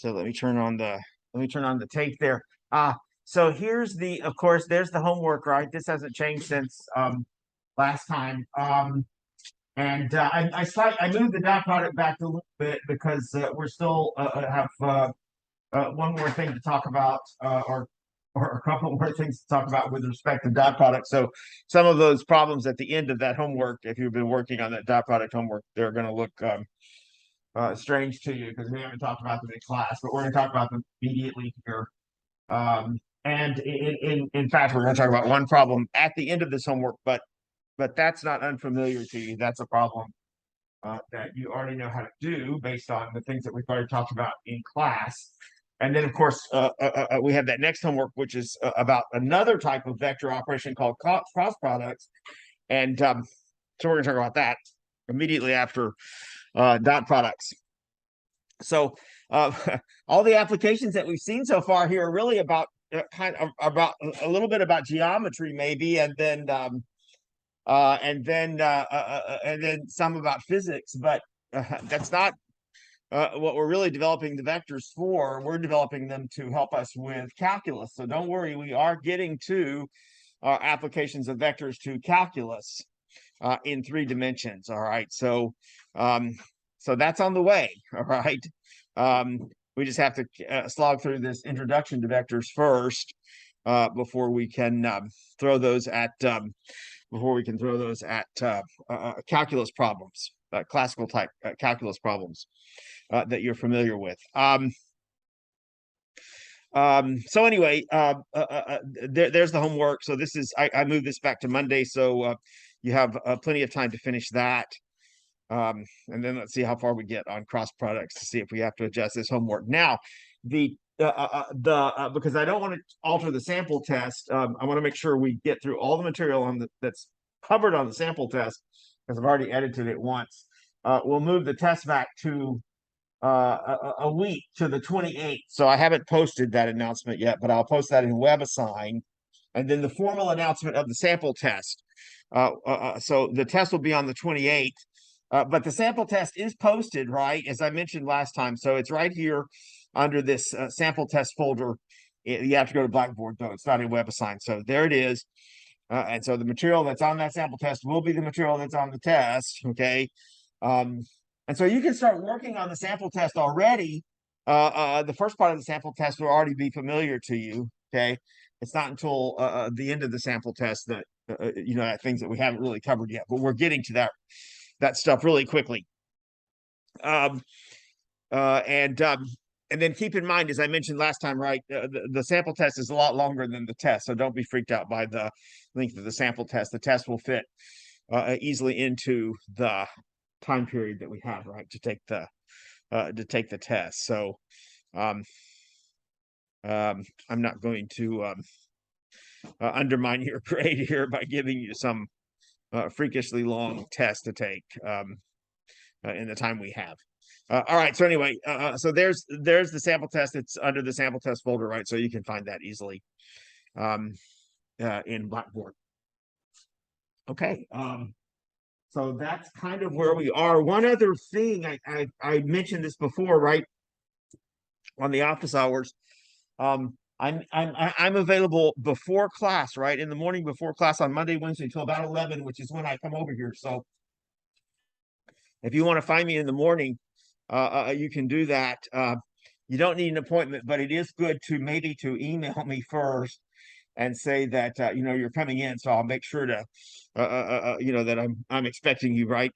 So let me turn on the tape there. So here's of course, there's the homework, right? This hasn't changed since last time. I moved the dot product back a little bit because we're still have one more thing to talk about, or a couple more things to talk about with respect to dot product. So some of those problems at the end of that homework, if you've been working on that dot product homework, they're going to look strange to you because we haven't talked about them in class, but we're going to talk about them immediately here. And in fact, we're going to talk about one problem at the end of this homework, but that's not unfamiliar to you. That's a problem that you already know how to do based on the things that we've already talked about in class. And then, of course, we have that next homework, which is about another type of vector operation called cross products. And so we're going to talk about that immediately after dot products. So all the applications that we've seen so far here are really about about a little bit about geometry, maybe, and then some about physics. But that's not what we're really developing the vectors for. We're developing them to help us with calculus. So don't worry, we are getting to our applications of vectors to calculus in 3 dimensions. All right, so that's on the way. All right, we just have to slog through this introduction to vectors first before we can throw those at calculus problems, classical type calculus problems that you're familiar with. So anyway, there's the homework. So this is, I moved this back to Monday, so you have plenty of time to finish that. And then let's see how far we get on cross products to see if we have to adjust this homework. Now, because I don't want to alter the sample test, I want to make sure we get through all the material that's covered on the sample test, because I've already edited it once. We'll move the test back to a week, to the 28th. So I haven't posted that announcement yet, but I'll post that in WebAssign, and then the formal announcement of the sample test. So the test will be on the 28th. But the sample test is posted, right, as I mentioned last time. So it's right here under this sample test folder. You have to go to Blackboard, though. It's not in WebAssign. So there it is. And so the material that's on that sample test will be the material that's on the test, okay? And so you can start working on the sample test already. The first part of the sample test will already be familiar to you, okay? It's not until the end of the sample test that, things that we haven't really covered yet. But we're getting to that stuff really quickly. And then keep in mind, as I mentioned last time, right, the sample test is a lot longer than the test, so don't be freaked out by the length of the sample test. The test will fit easily into the time period that we have, right, to take the test. So I'm not going to undermine your grade here by giving you some freakishly long test to take in the time we have. All right, so anyway, so there's the sample test. It's under the sample test folder, right? So you can find that easily in Blackboard. Okay, so that's kind of where we are. One other thing, I mentioned this before, right? On the office hours, I'm available before class, right? In the morning before class on Monday, Wednesday until about 11, which is when I come over here. So if you want to find me in the morning, you can do that. You don't need an appointment, but it is good to email me first and say that you're coming in, so I'll make sure to that I'm expecting you, right?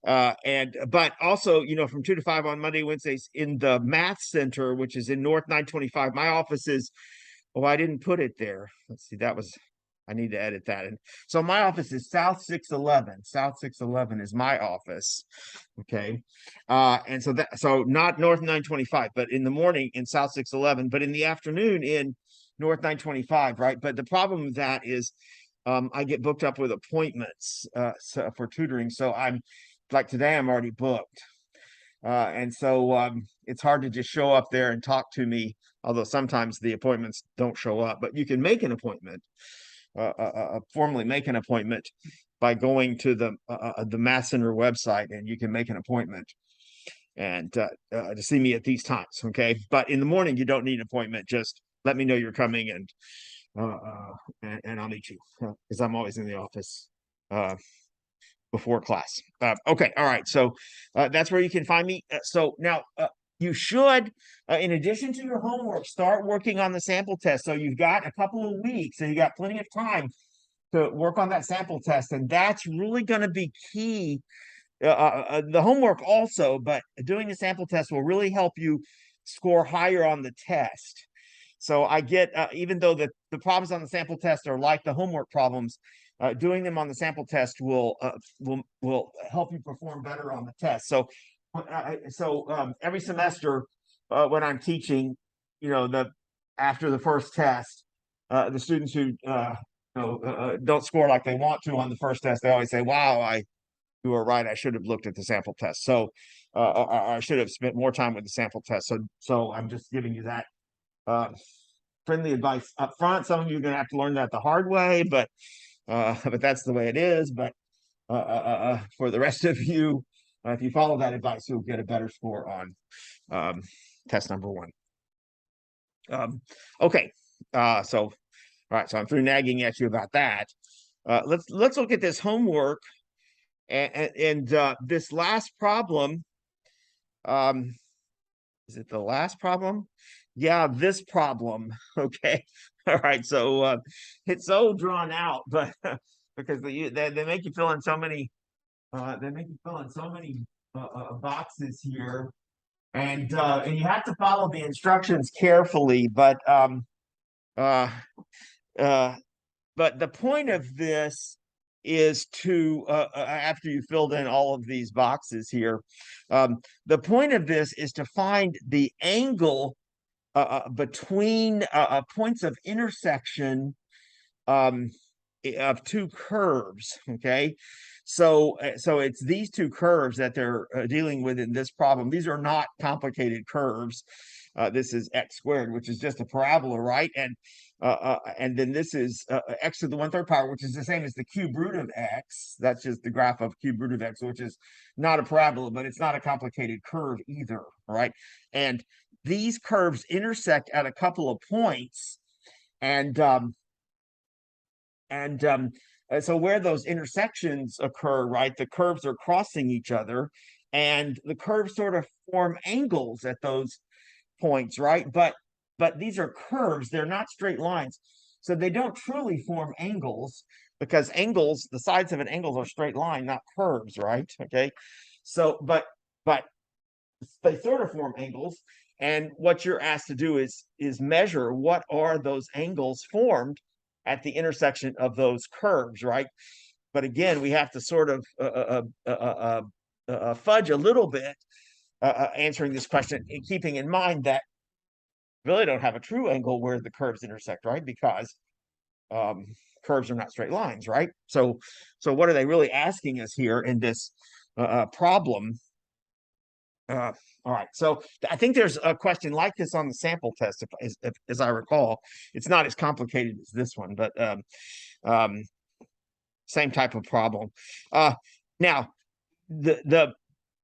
But also, from 2 to 5 on Monday, Wednesdays in the Math Center, which is in North 925. My office is, I didn't put it there. Let's see, I need to edit that. And so my office is South 611. South 611 is my office. Okay. And so not North 925, but in the morning in South 611, but in the afternoon in North 925, right? But the problem with that is I get booked up with appointments for tutoring. So like today, I'm already booked. And so it's hard to just show up there and talk to me, although sometimes the appointments don't show up. But you can make an appointment, formally make an appointment by going to the Math Center website, and you can make an appointment. and to see me at these times. Okay, but in the morning you don't need an appointment. Just let me know you're coming, and I'll meet you because I'm always in the office before class. Okay, all right. So that's where you can find me. So now you should, in addition to your homework, start working on the sample test. So you've got a couple of weeks, and you got plenty of time to work on that sample test, and that's really going to be key. The homework also, but doing the sample test will really help you score higher on the test. So I get, even though the problems on the sample test are like the homework problems, doing them on the sample test will help you perform better on the test. So, every semester when I'm teaching, after the first test, the students who don't score like they want to on the first test, they always say, "Wow, you were right. I should have looked at the sample test. So I should have spent more time with the sample test." So I'm just giving you that friendly advice up front. Some of you are going to have to learn that the hard way, but that's the way it is. But for the rest of you, if you follow that advice, you'll get a better score on test number one. Okay, so all right, so I'm through nagging at you about that. Let's look at this homework and this last problem. Is it the last problem? Yeah, this problem. Okay. All right. So it's so drawn out, but because they make you fill in so many boxes here, and you have to follow the instructions carefully. But the point of this is to after you filled in all of these boxes here, the point of this is to find the angle between points of intersection of two curves. Okay, so it's these two curves that they're dealing with in this problem. These are not complicated curves. This is x squared, which is just a parabola, right? And then this is x to the 1/3 power, which is the same as the cube root of x. That's just the graph of cube root of x, which is not a parabola, but it's not a complicated curve either, right? And these curves intersect at a couple of points, and so where those intersections occur, right, the curves are crossing each other, and the curves sort of form angles at those points, right? But these are curves, they're not straight lines. So they don't truly form angles, because angles, the sides of an angle are straight line, not curves, right? Okay. So but they sort of form angles, and what you're asked to do is measure what are those angles formed at the intersection of those curves, right? But again, we have to sort of fudge a little bit answering this question, keeping in mind that really don't have a true angle where the curves intersect, right? Because curves are not straight lines, right? So what are they really asking us here in this problem? All right, so I think there's a question like this on the sample test, if as I recall. It's not as complicated as this one, but same type of problem. Now,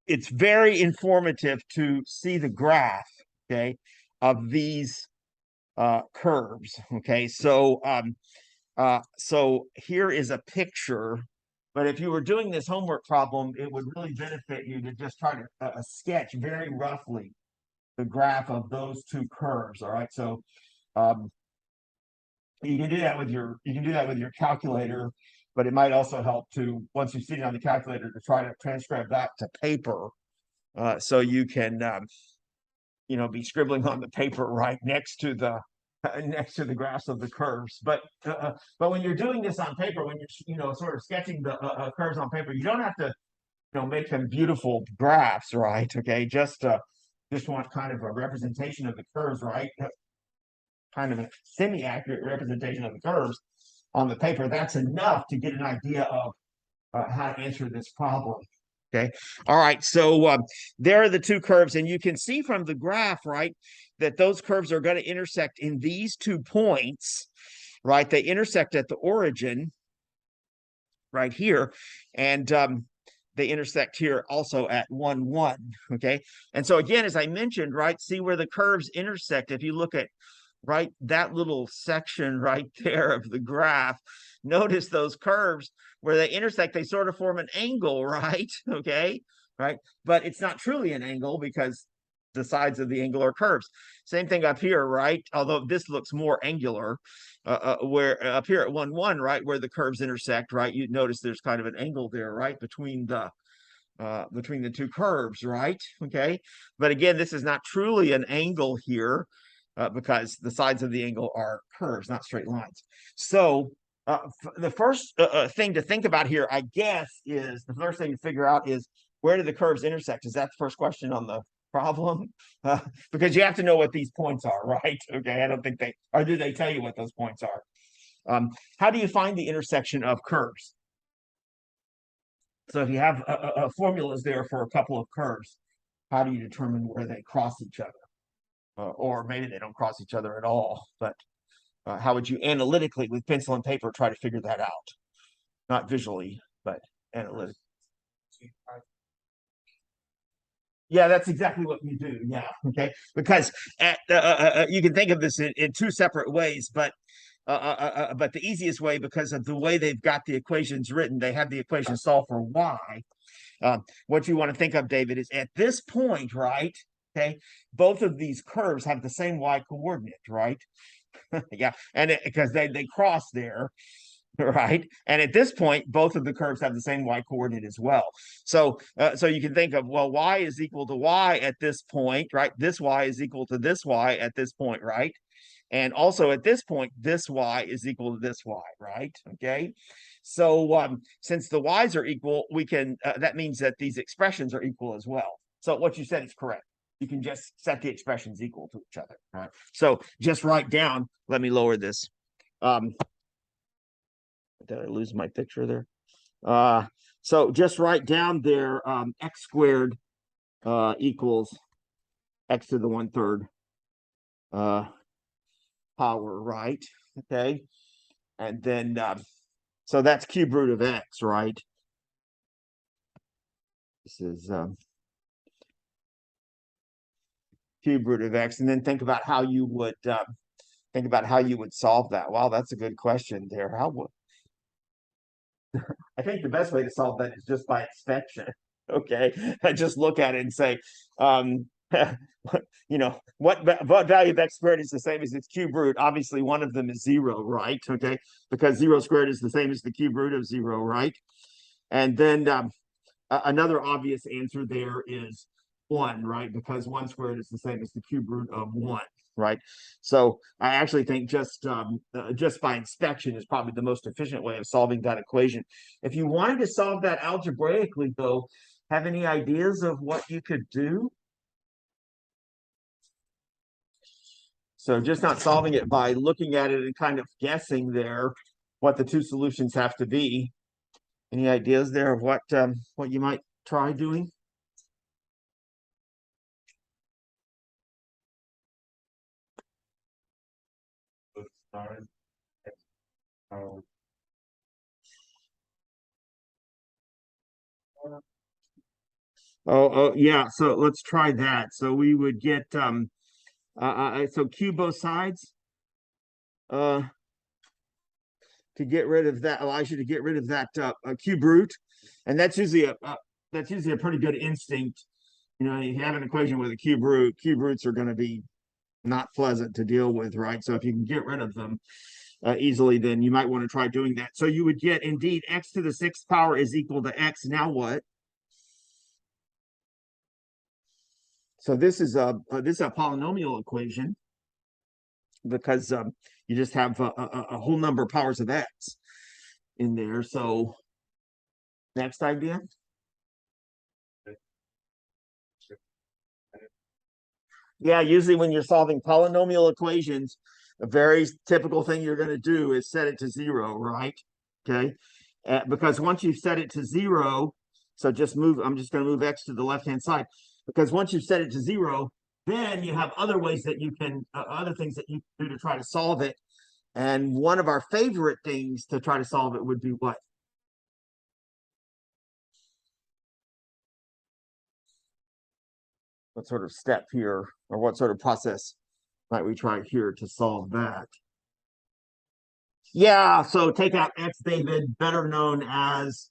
it's very informative to see the graph, okay, of these curves. Okay, so here is a picture. But if you were doing this homework problem, it would really benefit you to just try to sketch very roughly the graph of those two curves. All right, so you can do that with your calculator, but it might also help to, once you see it on the calculator, to try to transcribe that to paper, so you can be scribbling on the paper right next to the graphs of the curves. But when you're doing this on paper, when you're sort of sketching the curves on paper, you don't have to make them beautiful graphs, right? Okay, just want kind of a representation of the curves, right? Kind of a semi-accurate representation of the curves on the paper. That's enough to get an idea of how to answer this problem. Okay. All right. So there are the two curves, and you can see from the graph, right, that those curves are going to intersect in these 2 points, right? They intersect at the origin right here. And they intersect here also at 1, 1. Okay. And so again, as I mentioned, right, see where the curves intersect. If you look at right that little section right there of the graph, notice those curves where they intersect, they sort of form an angle, right? Okay. Right. But it's not truly an angle because the sides of the angle are curves. Same thing up here, right? Although this looks more angular, where up here at 1, 1, right, where the curves intersect, right? You notice there's kind of an angle there, right, between the two curves, right? Okay, but again, this is not truly an angle here because the sides of the angle are curves, not straight lines. So the first thing to think about here, I guess, is the first thing to figure out is where do the curves intersect? Is that the first question on the problem? Because you have to know what these points are, right? Okay, I don't think they, or do they tell you what those points are? How do you find the intersection of curves? So if you have formulas there for a couple of curves, how do you determine where they cross each other? Or maybe they don't cross each other at all, but how would you analytically with pencil and paper try to figure that out? Not visually, but analytically. Yeah, that's exactly what you do. Yeah, okay. Because you can think of this in two separate ways, but the easiest way, because of the way they've got the equations written, they have the equation solved for y. What you want to think of, David, is at this point, right? Okay, both of these curves have the same y coordinate, right? Yeah, and because they cross there, right? And at this point, both of the curves have the same y coordinate as well. So, so you can think of, well, y is equal to y at this point, right? This y is equal to this y at this point, right? And also at this point, this y is equal to this y, right? Okay. So since the y's are equal, we can, that means that these expressions are equal as well. So what you said is correct. You can just set the expressions equal to each other, right? So just write down, let me lower this. Did I lose my picture there? So just write down there x squared equals x to the 1/3 power, right? Okay. And then, so that's cube root of x, right? This is cube root of x. And then think about how you would solve that. Wow, that's a good question there. How would I think the best way to solve that is just by inspection. Okay, I just look at it and say, you know, what value of x squared is the same as its cube root? Obviously, one of them is 0, right? Okay, because 0 squared is the same as the cube root of 0, right? And then another obvious answer there is 1, right? Because 1 squared is the same as the cube root of 1, right? So I actually think just by inspection is probably the most efficient way of solving that equation. If you wanted to solve that algebraically, though, have any ideas of what you could do? So just not solving it by looking at it and kind of guessing there what the two solutions have to be. Any ideas there of what you might try doing? Oh, yeah. So let's try that. So we would get so cube both sides to get rid of that, allows you to get rid of that cube root, and that's usually a pretty good instinct. You know, you have an equation with a cube roots are going to be not pleasant to deal with, right? So if you can get rid of them easily, then you might want to try doing that. So you would get, indeed, x to the 6th power is equal to x. Now what? So this is a polynomial equation because you just have a whole number of powers of x in there. So next idea. Yeah, usually when you're solving polynomial equations, a very typical thing you're going to do is set it to 0, right? Okay, because once you've set it to 0, so just move, I'm just going to move x to the left-hand side, because once you've set it to 0, then you have other ways that you can, other things that you can do to try to solve it. And one of our favorite things to try to solve it would be what? sort of step here, or what sort of process might we try here to solve that? Yeah, so take out x, David, better known as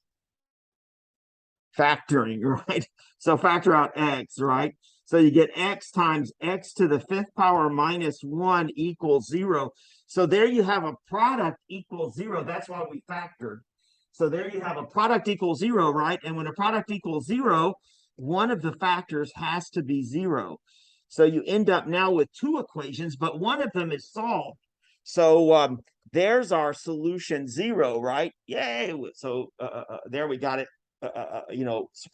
factoring, right? So factor out x, right? So you get x times x to the fifth power minus 1 equals 0. So there you have a product equals 0. That's why we factored. So there you have a product equals 0, right? And when a product equals 0, one of the factors has to be 0. So you end up now with two equations, but one of them is solved. So there's our solution 0, right? Yay! So there we got it.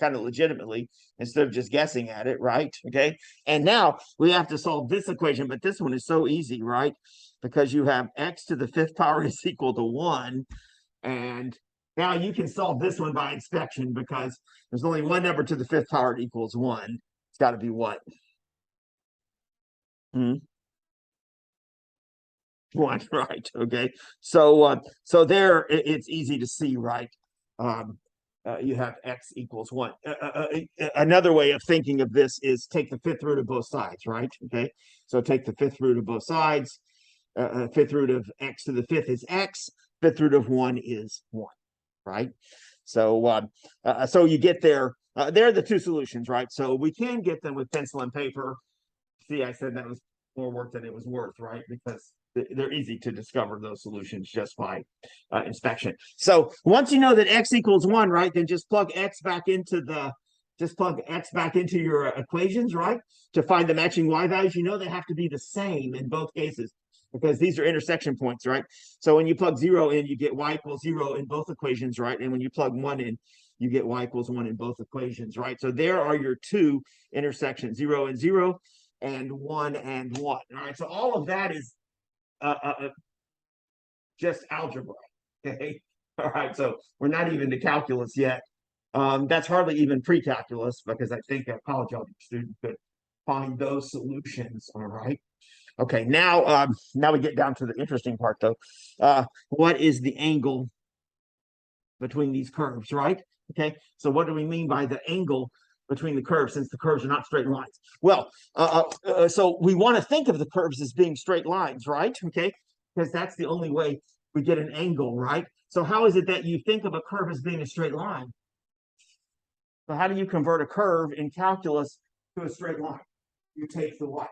Kind of legitimately instead of just guessing at it, right? Okay. And now we have to solve this equation, but this one is so easy, right? Because you have x to the fifth power is equal to 1. And now you can solve this one by inspection because there's only one number to the fifth power that equals 1. It's got to be what? 1, right? Okay. So there it's easy to see, right? You have x equals 1. Another way of thinking of this is take the fifth root of both sides, right? Okay, so take the fifth root of both sides. Fifth root of x to the fifth is x. Fifth root of 1 is 1, right? So you get there. They're the two solutions, right? So we can get them with pencil and paper. See, I said that was more work than it was worth, right? Because they're easy to discover those solutions just by inspection. So once you know that x equals 1, right, then just plug x back into your equations, right, to find the matching y values. You know they have to be the same in both cases because these are intersection points, right? So when you plug 0 in, you get y equals 0 in both equations, right? And when you plug 1 in, you get y equals 1 in both equations, right? So there are your two intersections, 0 and 0. And 1 and 1. All right, so all of that is just algebra. Okay, all right, so we're not even to calculus yet. That's hardly even pre-calculus because I think a college algebra student could find those solutions. All right. Okay, now we get down to the interesting part though. What is the angle between these curves, right? Okay, so what do we mean by the angle between the curves, since the curves are not straight lines? Well, so we want to think of the curves as being straight lines, right? Okay, because that's the only way we get an angle, right? So how is it that you think of a curve as being a straight line? So how do you convert a curve in calculus to a straight line? You take the what?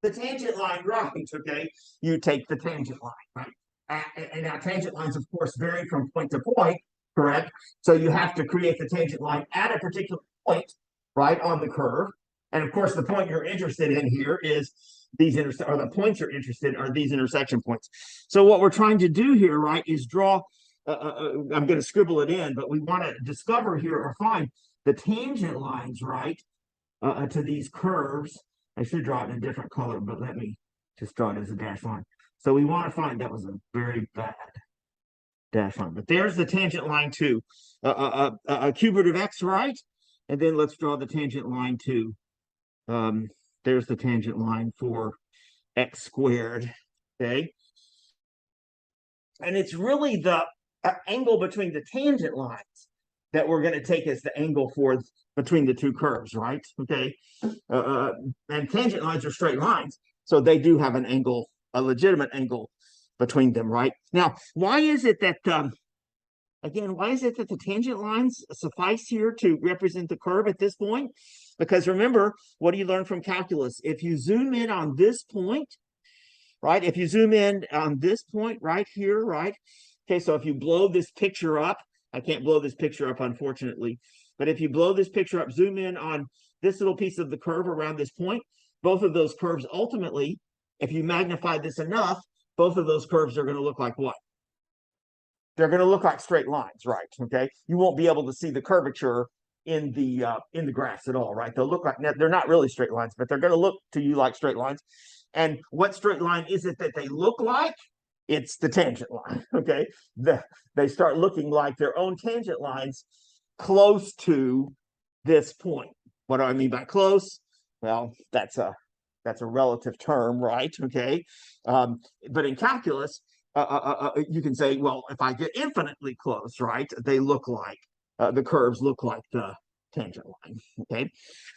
The tangent line, right? Okay, you take the tangent line, right? And now tangent lines, of course, vary from point to point, correct? So you have to create the tangent line at a particular point, right, on the curve. And of course, the point you're interested in here is the points you're interested in are these intersection points. So what we're trying to do here, right, is draw. I'm going to scribble it in, but we want to discover here or find the tangent lines, right, to these curves. I should draw it in a different color, but let me just draw it as a dash line. So we want to find, that was a very bad dash line, but there's the tangent line to a cube root of x, right? And then let's draw the tangent line to, there's the tangent line for x squared, okay? And it's really the angle between the tangent lines that we're going to take as the angle for between the two curves, right? Okay. And tangent lines are straight lines, so they do have an angle, a legitimate angle between them, right? Now, why is it that, why is it that the tangent lines suffice here to represent the curve at this point? Because remember, what do you learn from calculus? If you zoom in on this point, right? If you zoom in on this point right here, right? Okay, so if you blow this picture up, I can't blow this picture up, unfortunately, but if you blow this picture up, zoom in on this little piece of the curve around this point, both of those curves ultimately, if you magnify this enough, both of those curves are going to look like what? They're going to look like straight lines, right? Okay, you won't be able to see the curvature in the graphs at all, right? They'll look like, they're not really straight lines, but they're going to look to you like straight lines. And what straight line is it that they look like? It's the tangent line, okay? They start looking like their own tangent lines close to this point. What do I mean by close? Well, that's a relative term, right? Okay, but in calculus, you can say, well, if I get infinitely close, right, they look like the curves look like the tangent line. Okay,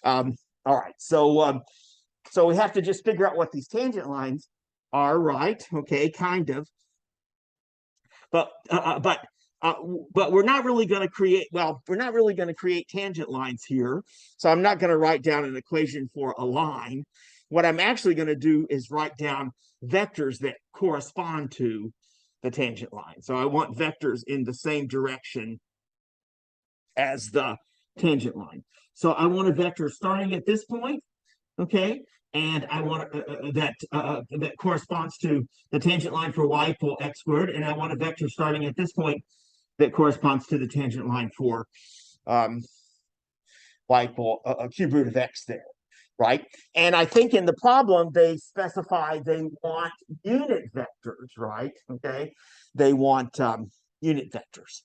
all All right, so we have to just figure out what these tangent lines are, right? Okay, kind of. But we're not really going to create, well, we're not really going to create tangent lines here. So I'm not going to write down an equation for a line. What I'm actually going to do is write down vectors that correspond to the tangent line. So I want vectors in the same direction as the tangent line. So I want a vector starting at this point, okay? And I want that corresponds to the tangent line for y equal x squared, and I want a vector starting at this point that corresponds to the tangent line for y equal a cube root of x there, right? And I think in the problem they specify they want unit vectors, right? Okay, they want unit vectors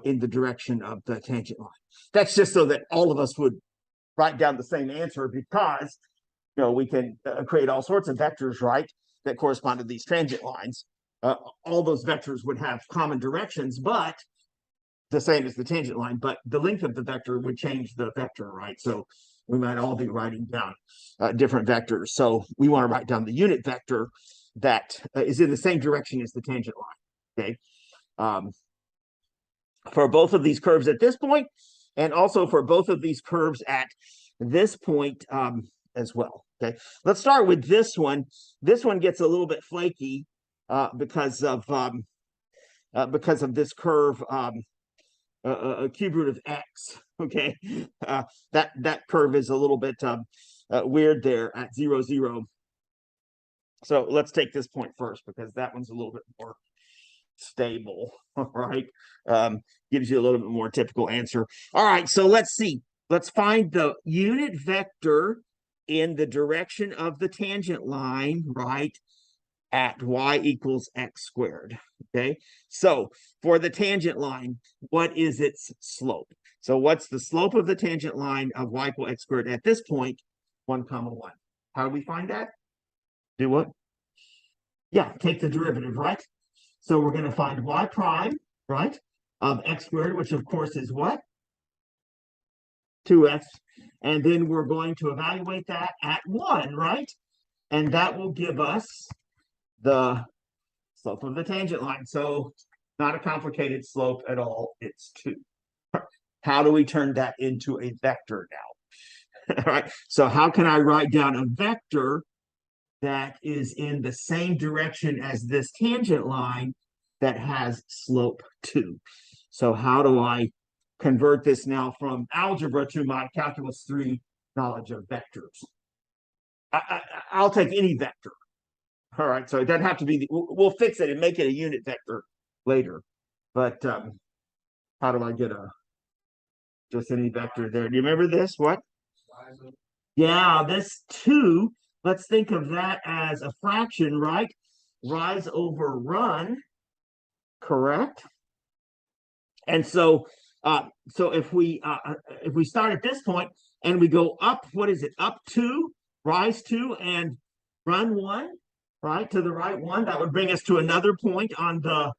in the direction of the tangent line. That's just so that all of us would write down the same answer, because we can create all sorts of vectors, right, that correspond to these tangent lines. All those vectors would have common directions, but the same as the tangent line, but the length of the vector would change the vector, right? So we might all be writing down different vectors. So we want to write down the unit vector that is in the same direction as the tangent line, okay? For both of these curves at this point, and also for both of these curves at this point as well. Okay, let's start with this one. This one gets a little bit flaky because of this curve, a cube root of x. Okay, that curve is a little bit weird there at 0, 0. So let's take this point first, because that one's a little bit more stable. All right, gives you a little bit more typical answer. All right, so let's see. Let's find the unit vector in the direction of the tangent line, right, at y equals x squared. Okay, so for the tangent line, what is its slope? So what's the slope of the tangent line of y equals x squared at this point? 1, 1. How do we find that? Do what? Yeah, take the derivative, right? So we're going to find y prime, right, of x squared, which of course is what? 2x. And then we're going to evaluate that at 1, right? And that will give us the slope of the tangent line. So not a complicated slope at all. It's 2. How do we turn that into a vector now? All right. So how can I write down a vector that is in the same direction as this tangent line that has slope 2? So how do I convert this now from algebra to my calculus 3 knowledge of vectors? I'll take any vector. All right, so it doesn't have to be, we'll fix it and make it a unit vector later. But how do I get just any vector there? Do you remember this? What? Yeah, this 2, let's think of that as a fraction, right? Rise over run, correct? And so if we start at this point and we go up, what is it? Up 2, rise 2, and run 1, right, to the right 1, that would bring us to another point on the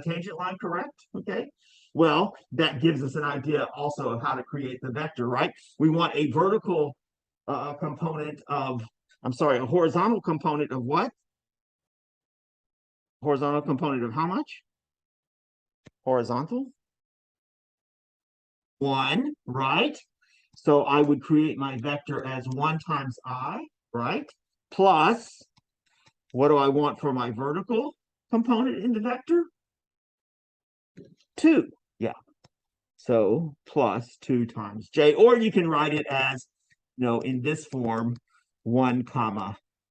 tangent line, correct? Okay. Well, that gives us an idea also of how to create the vector, right? We want a vertical component of, a horizontal component of what? Horizontal component of how much? Horizontal? 1, right? So I would create my vector as 1 times I, right? Plus, what do I want for my vertical component in the vector? 2, yeah. So plus 2 times j, or you can write it as, in this form, 1,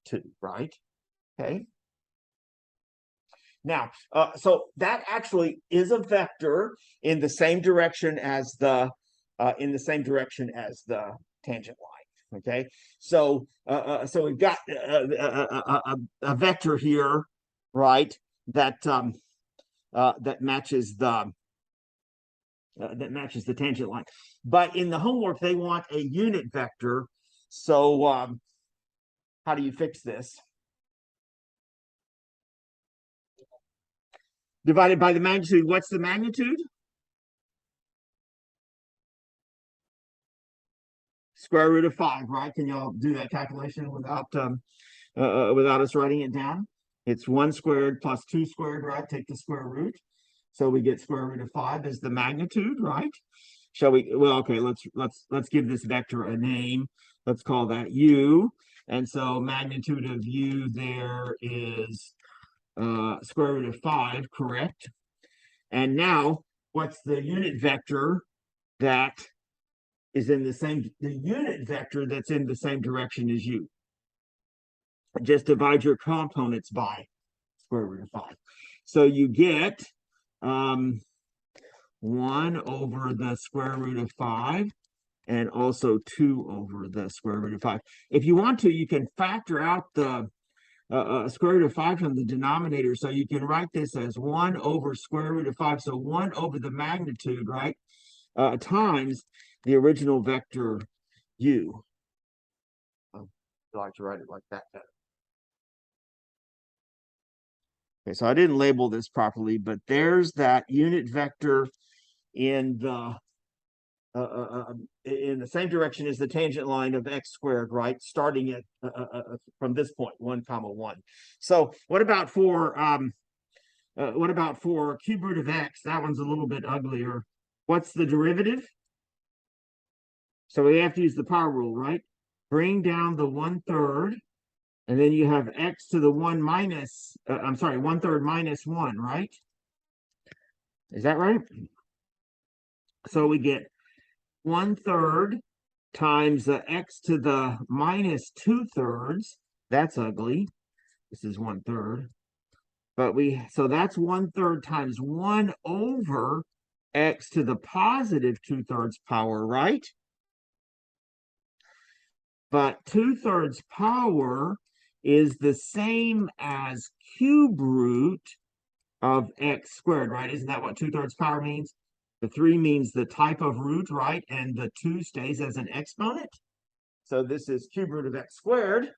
2, right? Okay. Now, so that actually is a vector in the same direction as the tangent line. Okay, so we've got a vector here, right? That matches the tangent line. But in the homework, they want a unit vector. So how do you fix this? Divided by the magnitude. What's the magnitude? square root of 5, right? Can y'all do that calculation without us writing it down? It's 1 squared plus 2 squared, right? Take the square root. So we get square root of 5 as the magnitude, right? Shall we? Well, okay, let's give this vector a name. Let's call that u. And so magnitude of u there is square root of 5, correct? And now, what's the unit vector that is in the unit vector that's in the same direction as u? Just divide your components by square root of 5. So you get 1 over the square root of 5 and also 2 over the square root of 5. If you want to, you can factor out the square root of 5 from the denominator. So you can write this as 1 over square root of 5. So 1 over the magnitude, right, times the original vector u. I like to write it like that. Okay, so I didn't label this properly, but there's that unit vector in the same direction as the tangent line of x squared, right? Starting at from this point, 1 comma 1. So what about for cube root of x? That one's a little bit uglier. What's the derivative? So we have to use the power rule, right? Bring down the 1/3, and then you have x to the 1 minus, 1/3 minus 1, right? Is that right? So we get 1/3 times the x to the minus 2/3. That's ugly. This is 1/3. But so that's 1/3 times 1 over x to the positive 2/3 power, right? But 2/3 power is the same as cube root of x squared, right? Isn't that what 2/3 power means? The 3 means the type of root, right? And the 2 stays as an exponent. So this is cube root of x squared.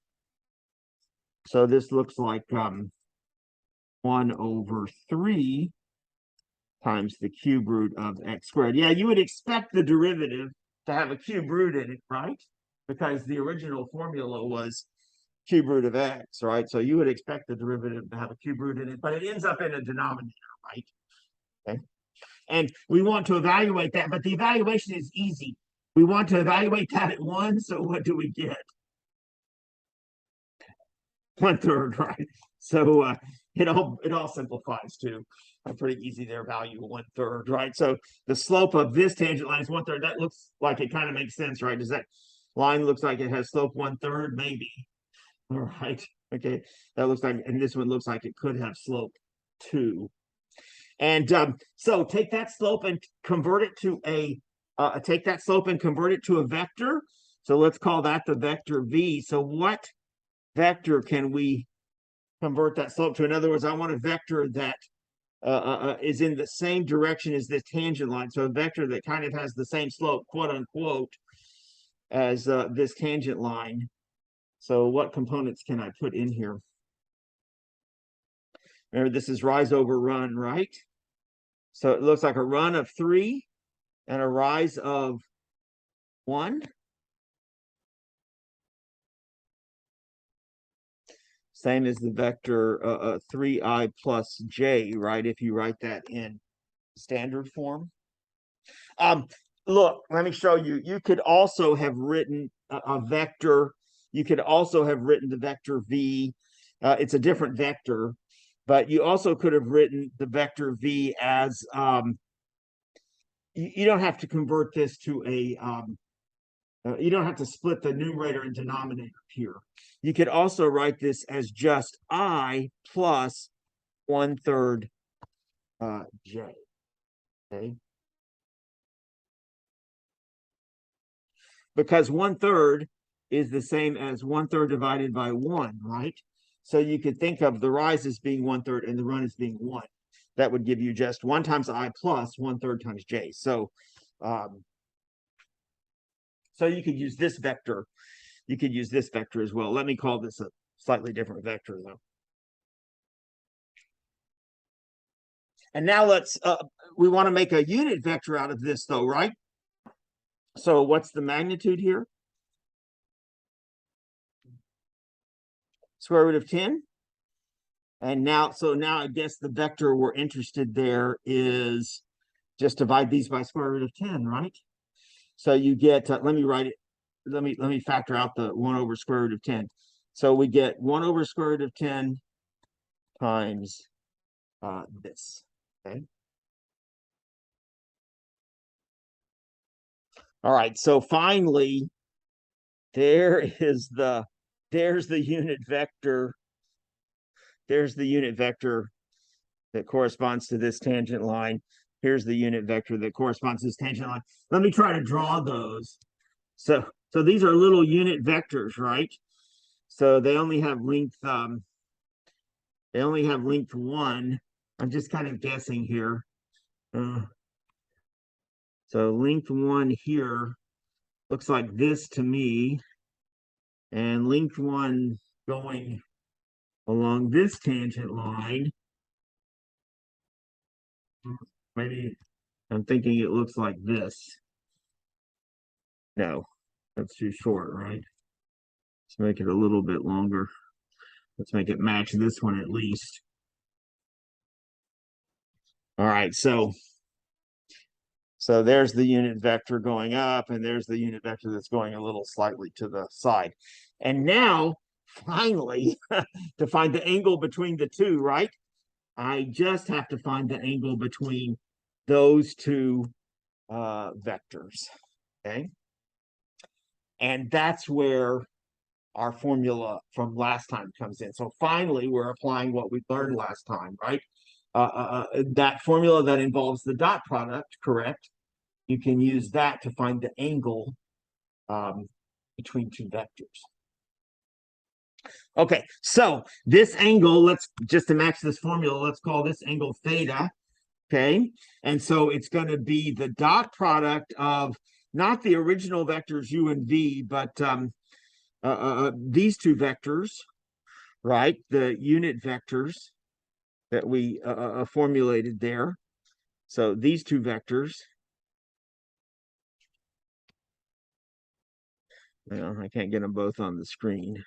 So this looks like 1 over 3 times the cube root of x squared. Yeah, you would expect the derivative to have a cube root in it, right? Because the original formula was cube root of x, right? So you would expect the derivative to have a cube root in it, but it ends up in a denominator, right? Okay. And we want to evaluate that, but the evaluation is easy. We want to evaluate that at 1, so what do we get? 1/3, right? So it all simplifies to a pretty easy there, value 1/3, right? So the slope of this tangent line is 1/3. That looks like it kind of makes sense, right? Does that line looks like it has slope 1/3? Maybe. All right. Okay. That looks like, and this one looks like it could have slope 2. And so take that slope and convert it to a vector. So let's call that the vector v. So what vector can we convert that slope to? In other words, I want a vector that is in the same direction as this tangent line. So a vector that kind of has the same slope, quote unquote, as this tangent line. So what components can I put in here? Remember, this is rise over run, right? So it looks like a run of 3 and a rise of 1. Same as the vector 3i plus j, right? If you write that in standard form. Look, let me show you. You could also have written a vector. You could also have written the vector v. It's a different vector, but you also could have written the vector v as you don't have to convert this to a you don't have to split the numerator and denominator here. You could also write this as just I plus 1/3 j. Okay. Because 1/3 is the same as 1/3 divided by 1, right? So you could think of the rise as being 1/3 and the run as being 1. That would give you just 1 times I plus 1/3 times j. So so you could use this vector. You could use this vector as well. Let me call this a slightly different vector, though. And now we want to make a unit vector out of this, though, right? So what's the magnitude here? square root of 10. And now, so now I guess the vector we're interested there is just divide these by square root of 10, right? So you get, let me write it, let me factor out the 1 over square root of 10. So we get 1 over square root of 10 times this, okay? All right, so finally, there's the unit vector. There's the unit vector that corresponds to this tangent line. Here's the unit vector that corresponds to this tangent line. Let me try to draw those. So these are little unit vectors, right? So they only have length 1. I'm just kind of guessing here. So length 1 here looks like this to me, and length 1 going along this tangent line. Maybe I'm thinking it looks like this. No, that's too short, right? Let's make it a little bit longer. Let's make it match this one at least. All right, so there's the unit vector going up, and there's the unit vector that's going a little slightly to the side. And now, finally, to find the angle between the two, right? I just have to find the angle between those two vectors, okay? And that's where our formula from last time comes in. So finally, we're applying what we learned last time, right? That formula that involves the dot product, correct? You can use that to find the angle between two vectors. Okay, so this angle, let's just to match this formula, let's call this angle theta. Okay, and so it's going to be the dot product of not the original vectors u and v, but these two vectors, right? The unit vectors that we formulated there. So these two vectors. Well, I can't get them both on the screen.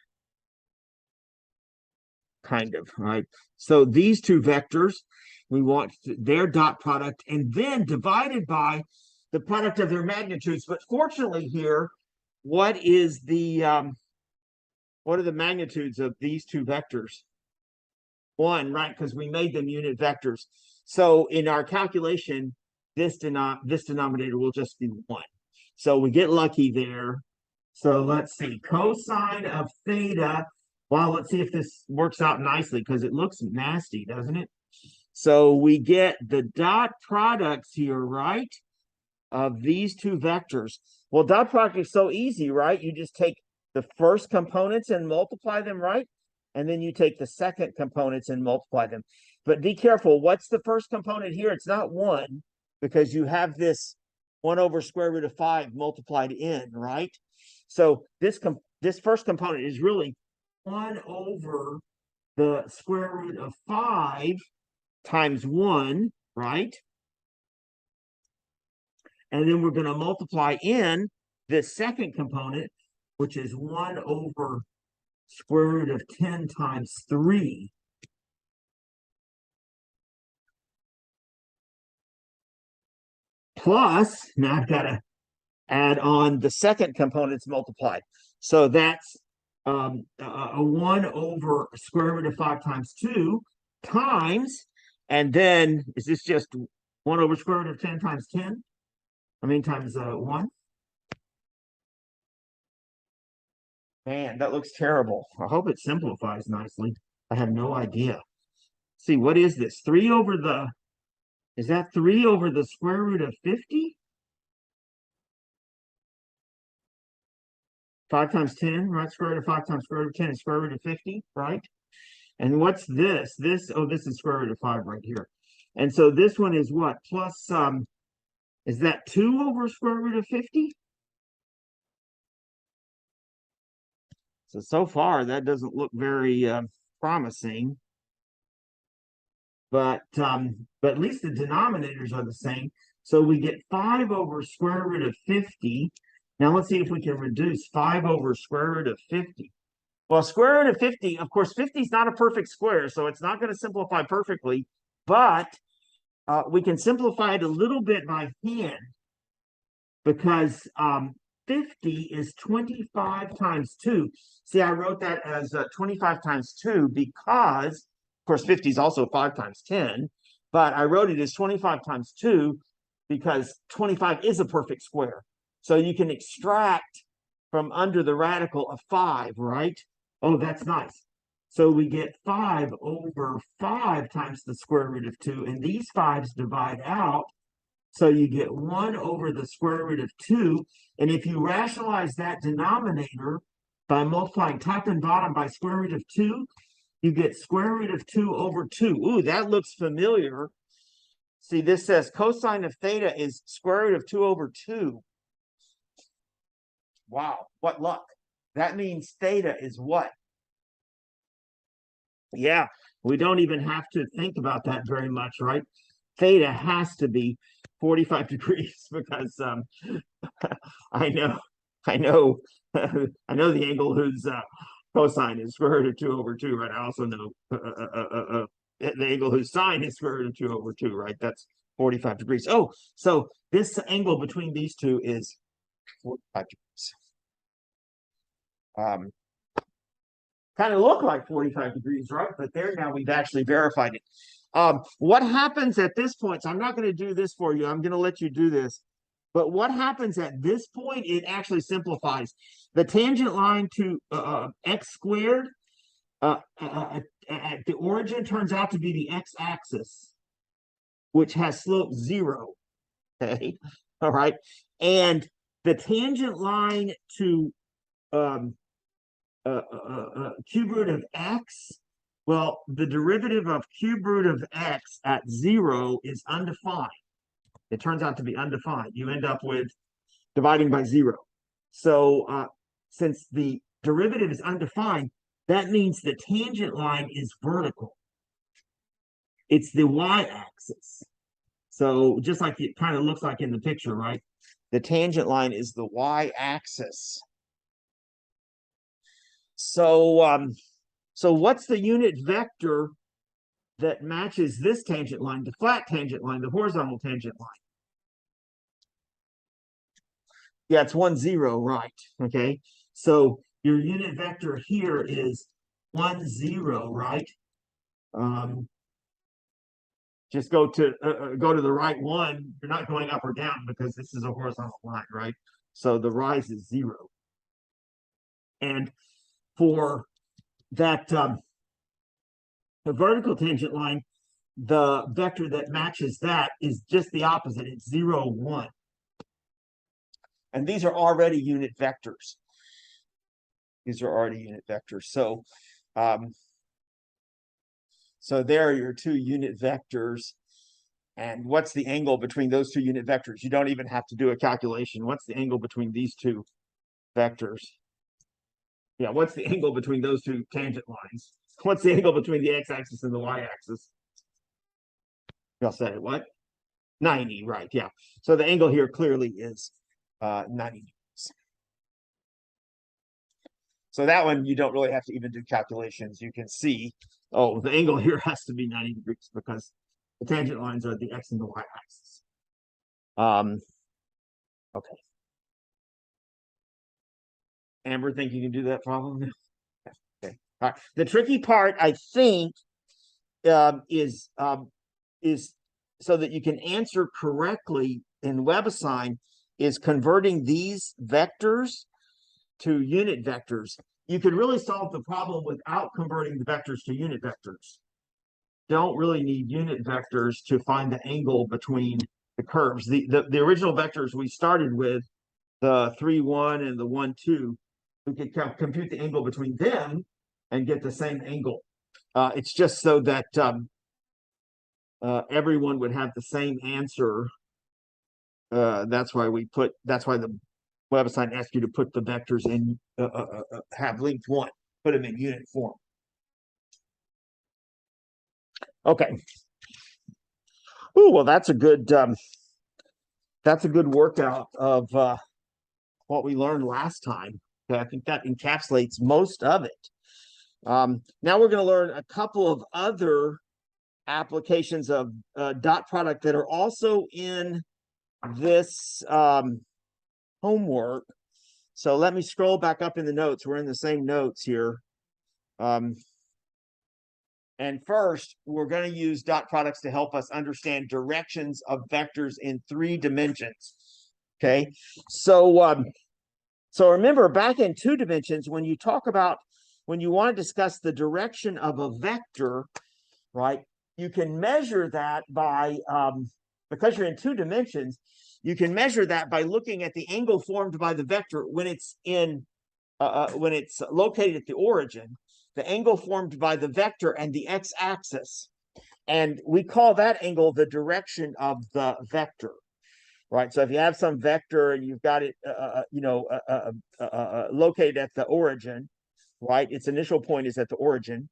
Kind of, right? So these two vectors, we want their dot product and then divided by the product of their magnitudes. But fortunately here, what are the magnitudes of these two vectors? 1, right? Because we made them unit vectors. So in our calculation, this denominator will just be 1. So we get lucky there. So let's see, cosine of theta. Well, let's see if this works out nicely because it looks nasty, doesn't it? So we get the dot products here, right? Of these two vectors. Well, dot product is so easy, right? You just take the first components and multiply them, right? And then you take the second components and multiply them. But be careful, what's the first component here? It's not 1 because you have this 1 over square root of 5 multiplied in, right? So this first component is really 1 over the square root of 5 times 1, right? And then we're going to multiply in this second component, which is 1 over square root of 10 times 3. Plus, now I've got to add on the second components multiplied. So that's a 1 over square root of 5 times 2 times, and then is this just 1 over square root of 10 times 10? I mean, times 1. Man, that looks terrible. I hope it simplifies nicely. I have no idea. See, what is this? 3 over the, is that 3 over the square root of 50? 5 times 10, right? Square root of 5 times square root of 10 is square root of 50, right? And what's this? This is square root of 5 right here. And so this one is what? Plus, is that 2 over square root of 50? So far, that doesn't look very promising. But at least the denominators are the same. So we get 5 over square root of 50. Now let's see if we can reduce 5 over square root of 50. Well, square root of 50, of course, 50 is not a perfect square, so it's not going to simplify perfectly, but we can simplify it a little bit by hand because 50 is 25 times 2. See, I wrote that as 25 times 2 because, of course, 50 is also 5 times 10, but I wrote it as 25 times 2 because 25 is a perfect square. So you can extract from under the radical of 5, right? Oh, that's nice. So we get 5 over 5 times the square root of 2, and these 5s divide out. So you get 1 over the square root of 2. And if you rationalize that denominator by multiplying top and bottom by square root of 2, you get square root of 2 over 2. Ooh, that looks familiar. See, this says cosine of theta is square root of 2 over 2. Wow, what luck. That means theta is what? Yeah, we don't even have to think about that very much, right? Theta has to be 45 degrees because I know I know the angle whose cosine is square root of 2 over 2, right? I also know the angle whose sine is square root of 2 over 2, right? That's 45 degrees. Oh, so this angle between these two is 45 degrees. Kind of look like 45 degrees, right? But there now we've actually verified it. What happens at this point? So I'm not going to do this for you. I'm going to let you do this. But what happens at this point? It actually simplifies. The tangent line to x squared at the origin turns out to be the x-axis, which has slope 0. Okay, all right. And the tangent line to cube root of x, well, the derivative of cube root of x at 0 is undefined. It turns out to be undefined. You end up with dividing by 0. So since the derivative is undefined, that means the tangent line is vertical. It's the y-axis. So just like it kind of looks like in the picture, right? The tangent line is the y-axis. So so what's the unit vector that matches this tangent line, the flat tangent line, the horizontal tangent line? Yeah, it's 1, 0, right? Okay, so your unit vector here is 1, 0, right? Just go to the right one. You're not going up or down because this is a horizontal line, right? So the rise is 0. And for that the vertical tangent line, the vector that matches that is just the opposite. It's 0, 1. And these are already unit vectors. These are already unit vectors. So so there are your 2 unit vectors. And what's the angle between those 2 unit vectors? You don't even have to do a calculation. What's the angle between these 2 vectors? Yeah, what's the angle between those 2 tangent lines? What's the angle between the x-axis and the y-axis? Y'all said it, what? 90, right, yeah. So the angle here clearly is 90 degrees. So that one, you don't really have to even do calculations. You can see, oh, the angle here has to be 90 degrees because the tangent lines are the x and the y-axis. Okay. Amber, think you can do that problem? Okay. All right. The tricky part, I think, is so that you can answer correctly in WebAssign is converting these vectors to unit vectors. You could really solve the problem without converting the vectors to unit vectors. Don't really need unit vectors to find the angle between the curves. The original vectors we started with, the 3, 1 and the 1, 2, we could compute the angle between them and get the same angle. It's just so that everyone would have the same answer. That's why the WebAssign asks you to put the vectors in, have length 1, put them in unit form. Okay. Oh, well, that's a good workout of what we learned last time. I think that encapsulates most of it. Now we're going to learn a couple of other applications of dot product that are also in this homework. So let me scroll back up in the notes. We're in the same notes here. And first, we're going to use dot products to help us understand directions of vectors in 3 dimensions. Okay, so so remember, back in 2 dimensions, when you want to discuss the direction of a vector, right? You can measure that by because you're in 2 dimensions, you can measure that by looking at the angle formed by the vector when it's located at the origin, the angle formed by the vector and the x-axis. And we call that angle the direction of the vector, right? So if you have some vector and you've got it, located at the origin, right? Its initial point is at the origin.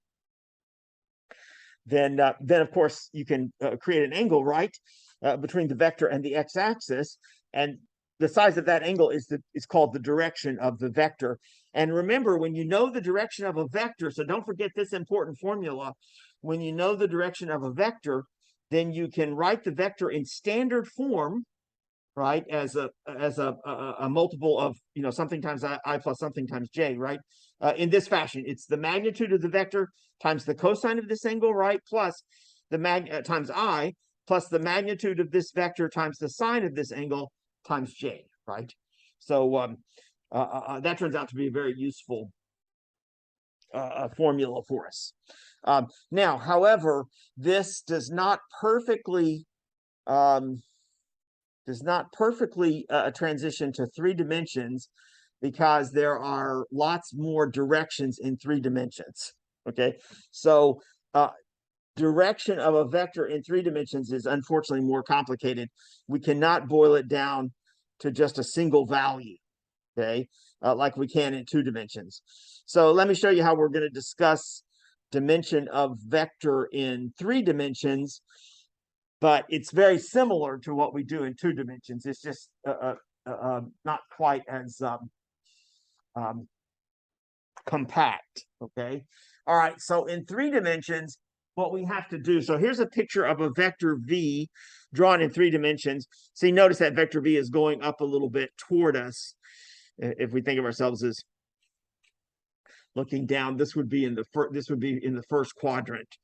Then of course you can create an angle, right, between the vector and the x-axis, and the size of that angle is called the direction of the vector. And remember, when you know the direction of a vector, so don't forget this important formula. When you know the direction of a vector, then you can write the vector in standard form, right, as a multiple of something times I plus something times j, right? In this fashion, it's the magnitude of the vector times the cosine of this angle, right, plus the times I plus the magnitude of this vector times the sine of this angle times j, right? So that turns out to be a very useful formula for us. Now, however, this does not perfectly transition to 3 dimensions because there are lots more directions in 3 dimensions. Okay, so direction of a vector in 3 dimensions is unfortunately more complicated. We cannot boil it down to just a single value, okay, like we can in 2 dimensions. So let me show you how we're going to discuss dimension of vector in 3 dimensions, but it's very similar to what we do in 2 dimensions. It's just not quite as compact, okay? All right, so in 3 dimensions, what we have to do, so here's a picture of a vector v drawn in 3 dimensions. See, notice that vector v is going up a little bit toward us. If we think of ourselves as looking down, this would be in the first quadrant.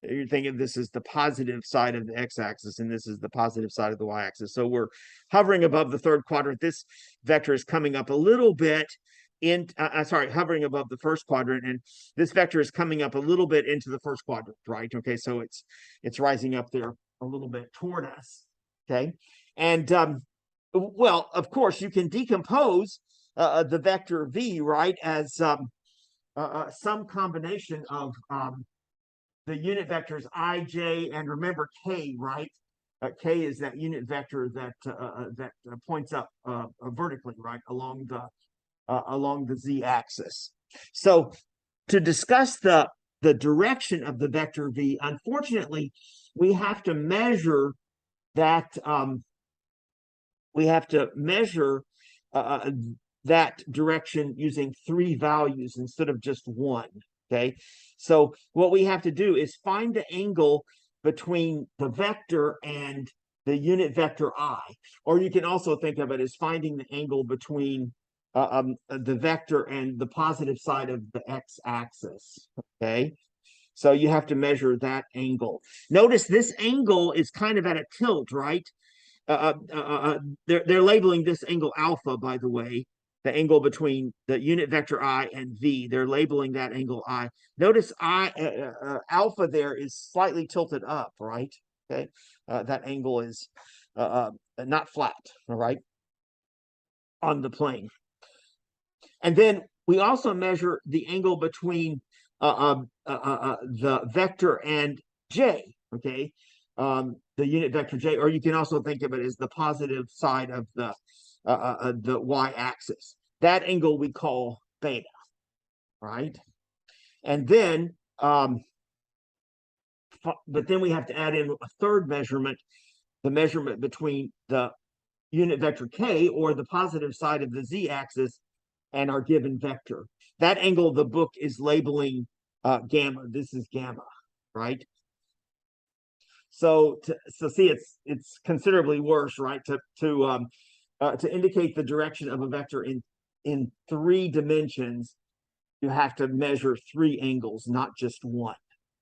You're thinking this is the positive side of the x-axis and this is the positive side of the y-axis. So we're hovering above the 3rd quadrant. This vector is coming up a little bit hovering above the 1st quadrant, and this vector is coming up a little bit into the 1st quadrant, right? Okay, so it's rising up there a little bit toward us. Okay, and well, of course, you can decompose the vector v, right, as some combination of the unit vectors I, j, and remember k, right? K is that unit vector that points up vertically, right, along the z-axis. So to discuss the direction of the vector v, unfortunately, we have to measure that that direction using 3 values instead of just 1. Okay, so what we have to do is find the angle between the vector and the unit vector I, or you can also think of it as finding the angle between the vector and the positive side of the x-axis. Okay, so you have to measure that angle. Notice this angle is kind of at a tilt, right? They're labeling this angle alpha, by the way. The angle between the unit vector I and v, they're labeling that angle I. Notice alpha there is slightly tilted up, right? Okay, that angle is not flat, all right, on the plane. And then we also measure the angle between the vector and j, okay, the unit vector j, or you can also think of it as the positive side of the y-axis. That angle we call beta, right? And then, but then we have to add in a 3rd measurement, the measurement between the unit vector k, or the positive side of the z-axis, and our given vector. that angle the book is labeling gamma. This is gamma, right? So see, it's considerably worse, right? To indicate the direction of a vector in 3 dimensions, you have to measure 3 angles, not just one.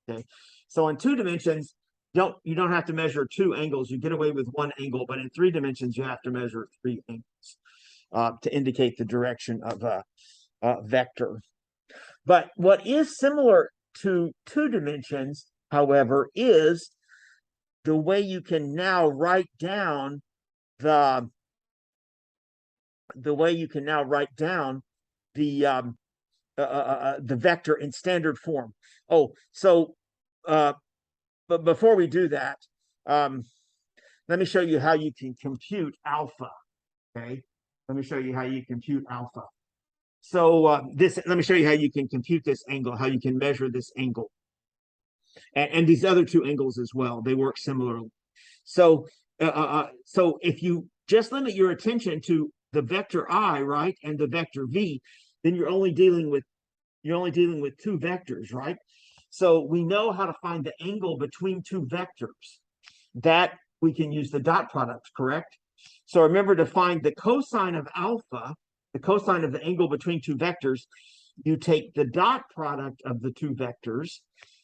Okay, so in 2 dimensions, you don't have to measure 2 angles. You get away with 1 angle, but in 3 dimensions, you have to measure 3 angles to indicate the direction of a vector. But what is similar to 2 dimensions, however, is the way you can now write down the vector in standard form. Oh, so but before we do that, let me show you how you can compute alpha. Okay, let me show you how you compute alpha. So let me show you how you can compute this angle, how you can measure this angle, and these other 2 angles as well. They work similarly. So so if you just limit your attention to the vector I, right, and the vector v, then you're only dealing with 2 vectors, right? So we know how to find the angle between 2 vectors. That we can use the dot product, correct? So remember, to find the cosine of alpha, the cosine of the angle between 2 vectors, you take the dot product of the 2 vectors.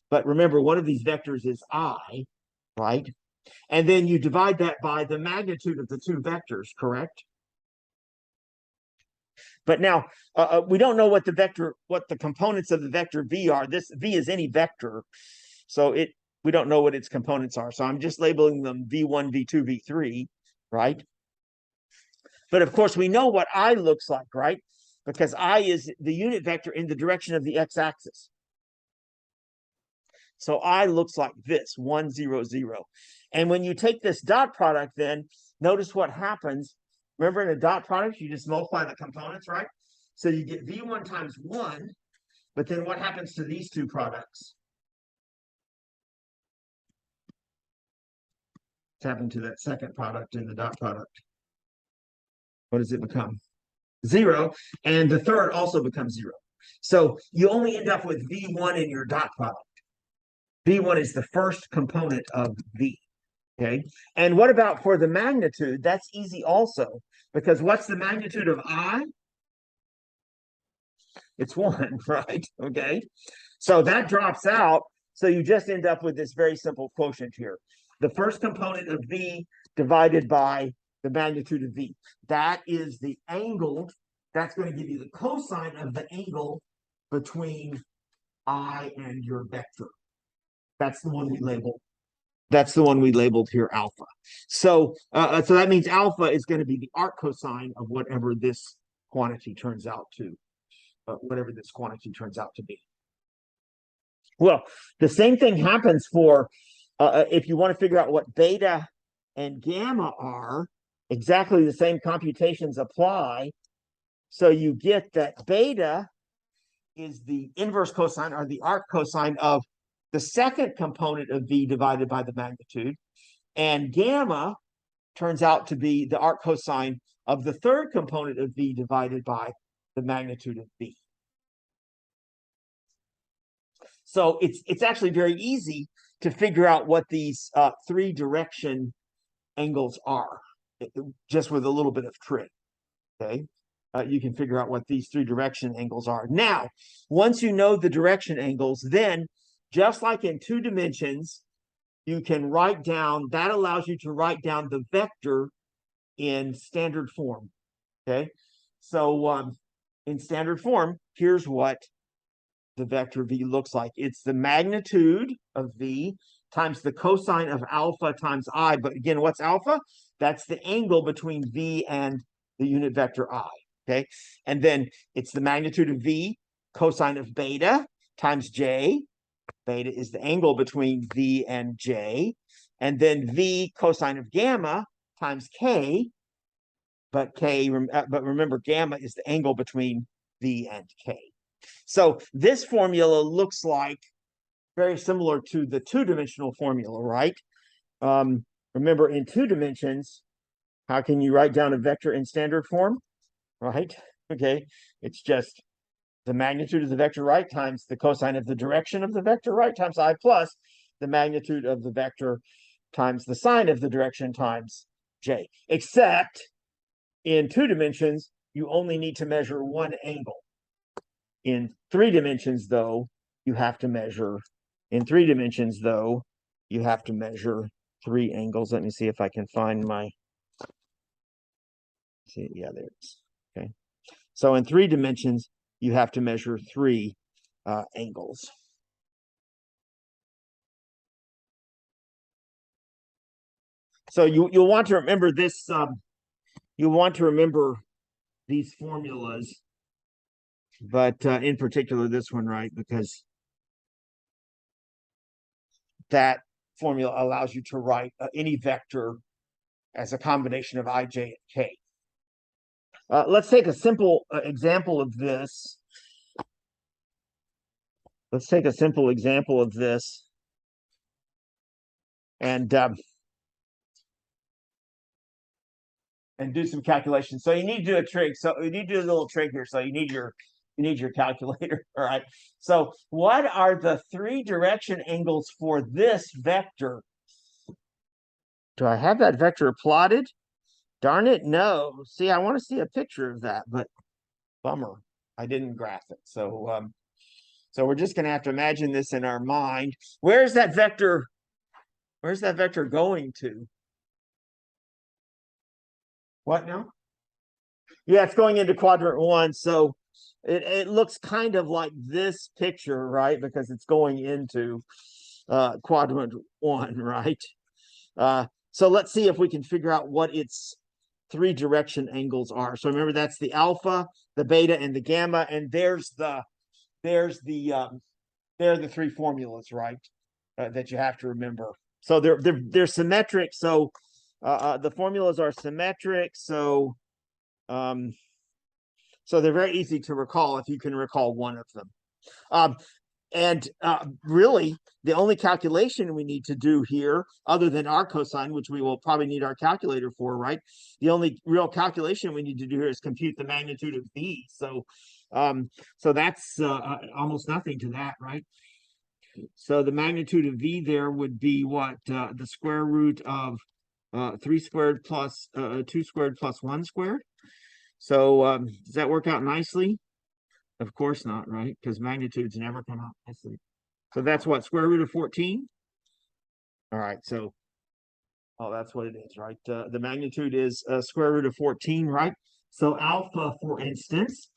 But remember, one of these vectors is I, right? And then you divide that by the magnitude of the 2 vectors, correct? But now we don't know what the components of the vector v are. This v is any vector, so we don't know what its components are. So I'm just labeling them v1, v2, v3, right? But of course, we know what I looks like, right? Because I is the unit vector in the direction of the x-axis. So I looks like this, 1, 0, 0. And when you take this dot product, then notice what happens. Remember, in a dot product, you just multiply the components, right? So you get v1 times 1, but then what happens to these 2 products? What's happened to that second product in the dot product? What does it become? 0, and the third also becomes 0. So you only end up with v1 in your dot product. v1 is the first component of v. Okay, and what about for the magnitude? That's easy also, because what's the magnitude of I? It's 1, right? Okay, so that drops out. So you just end up with this very simple quotient here. The first component of v divided by the magnitude of v. That is the angle. That's going to give you the cosine of the angle between I and your vector. That's the one we labeled. That's the one we labeled here, alpha. So so that means alpha is going to be the arc cosine of whatever this quantity turns out to, be. Well, the same thing happens for if you want to figure out what beta and gamma are. Exactly the same computations apply. So you get that beta is the inverse cosine or the arc cosine of the second component of v divided by the magnitude, and gamma turns out to be the arc cosine of the third component of v divided by the magnitude of v. So it's actually very easy to figure out what these 3 direction angles are, just with a little bit of trick. Okay, you can figure out what these 3 direction angles are. Now, once you know the direction angles, then just like in 2 dimensions, you can write down, that allows you to write down the vector in standard form. Okay, so in standard form, here's what the vector v looks like. It's the magnitude of v times the cosine of alpha times I. But again, what's alpha? That's the angle between v and the unit vector I. Okay, and then it's the magnitude of v cosine of beta times j. Beta is the angle between v and j, and then v cosine of gamma times k. But remember, gamma is the angle between v and k. So this formula looks like very similar to the 2-dimensional formula, right? Remember, in 2 dimensions, how can you write down a vector in standard form, right? Okay, it's just the magnitude of the vector right times the cosine of the direction of the vector right times I plus the magnitude of the vector times the sine of the direction times j. Except in 2 dimensions, you only need to measure one angle. In 3 dimensions, though, you have to measure, in 3 dimensions, though, you have to measure 3 angles. Let me see if I can find my, see, yeah, there it is. Okay. So in 3 dimensions, you have to measure 3 angles. So you'll want to remember this, you'll want to remember these formulas, but in particular this one, right? Because that formula allows you to write any vector as a combination of I, J, and K. Let's take a simple example of this. Let's take a simple example of this. And do some calculations. So you need to do a trig. So you need to do a little trig here. So you need your calculator. All right. So what are the 3 direction angles for this vector? Do I have that vector plotted? Darn it, no. See, I want to see a picture of that, but bummer, I didn't graph it. So so we're just going to have to imagine this in our mind. Where's that vector? Where's that vector going to? What now? Yeah, it's going into quadrant 1. So it looks kind of like this picture, right? Because it's going into quadrant 1, right? So let's see if we can figure out what its 3 direction angles are. So remember, that's the alpha, the beta, and the gamma, and there's the 3 formulas, right? That you have to remember. So they're symmetric. So the formulas are symmetric. So so they're very easy to recall if you can recall one of them. And really, the only calculation we need to do here, other than our cosine, which we will probably need our calculator for, right? The only real calculation we need to do here is compute the magnitude of v. So, so that's almost nothing to that, right? So the magnitude of v there would be what? The square root of 3 squared plus 2 squared plus 1 squared. So does that work out nicely? Of course not, right? Because magnitudes never come out nicely. So that's what, square root of 14? All right, so, oh, that's what it is, right? The magnitude is square root of 14, right? So alpha, for instance,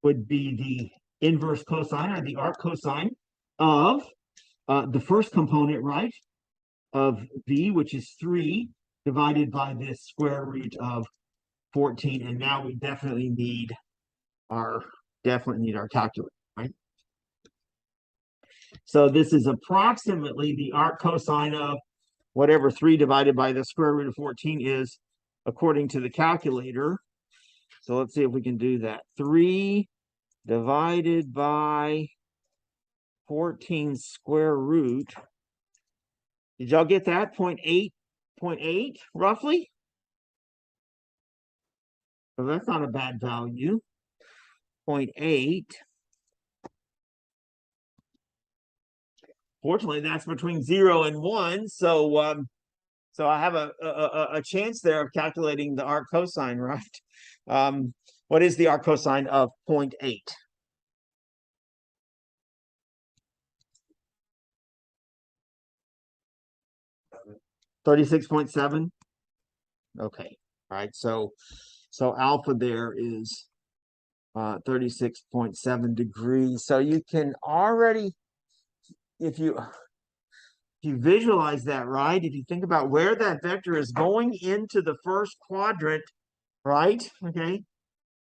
would be the inverse cosine or the arc cosine of the first component, right? Of v, which is 3, divided by this square root of 14. And now we definitely need our calculator, right? So this is approximately the arc cosine of whatever 3 divided by the square root of 14 is, according to the calculator. So let's see if we can do that. 3 divided by 14 square root. Did y'all get that? 0.8 roughly? So that's not a bad value. 0.8. Fortunately, that's between 0 and 1. So so I have a chance there of calculating the arc cosine, right? What is the arc cosine of 0.8? $36.7. Okay, all right. So alpha there is 36.7 degrees. So you can already, if you visualize that, right? If you think about where that vector is going into the first quadrant, right? Okay,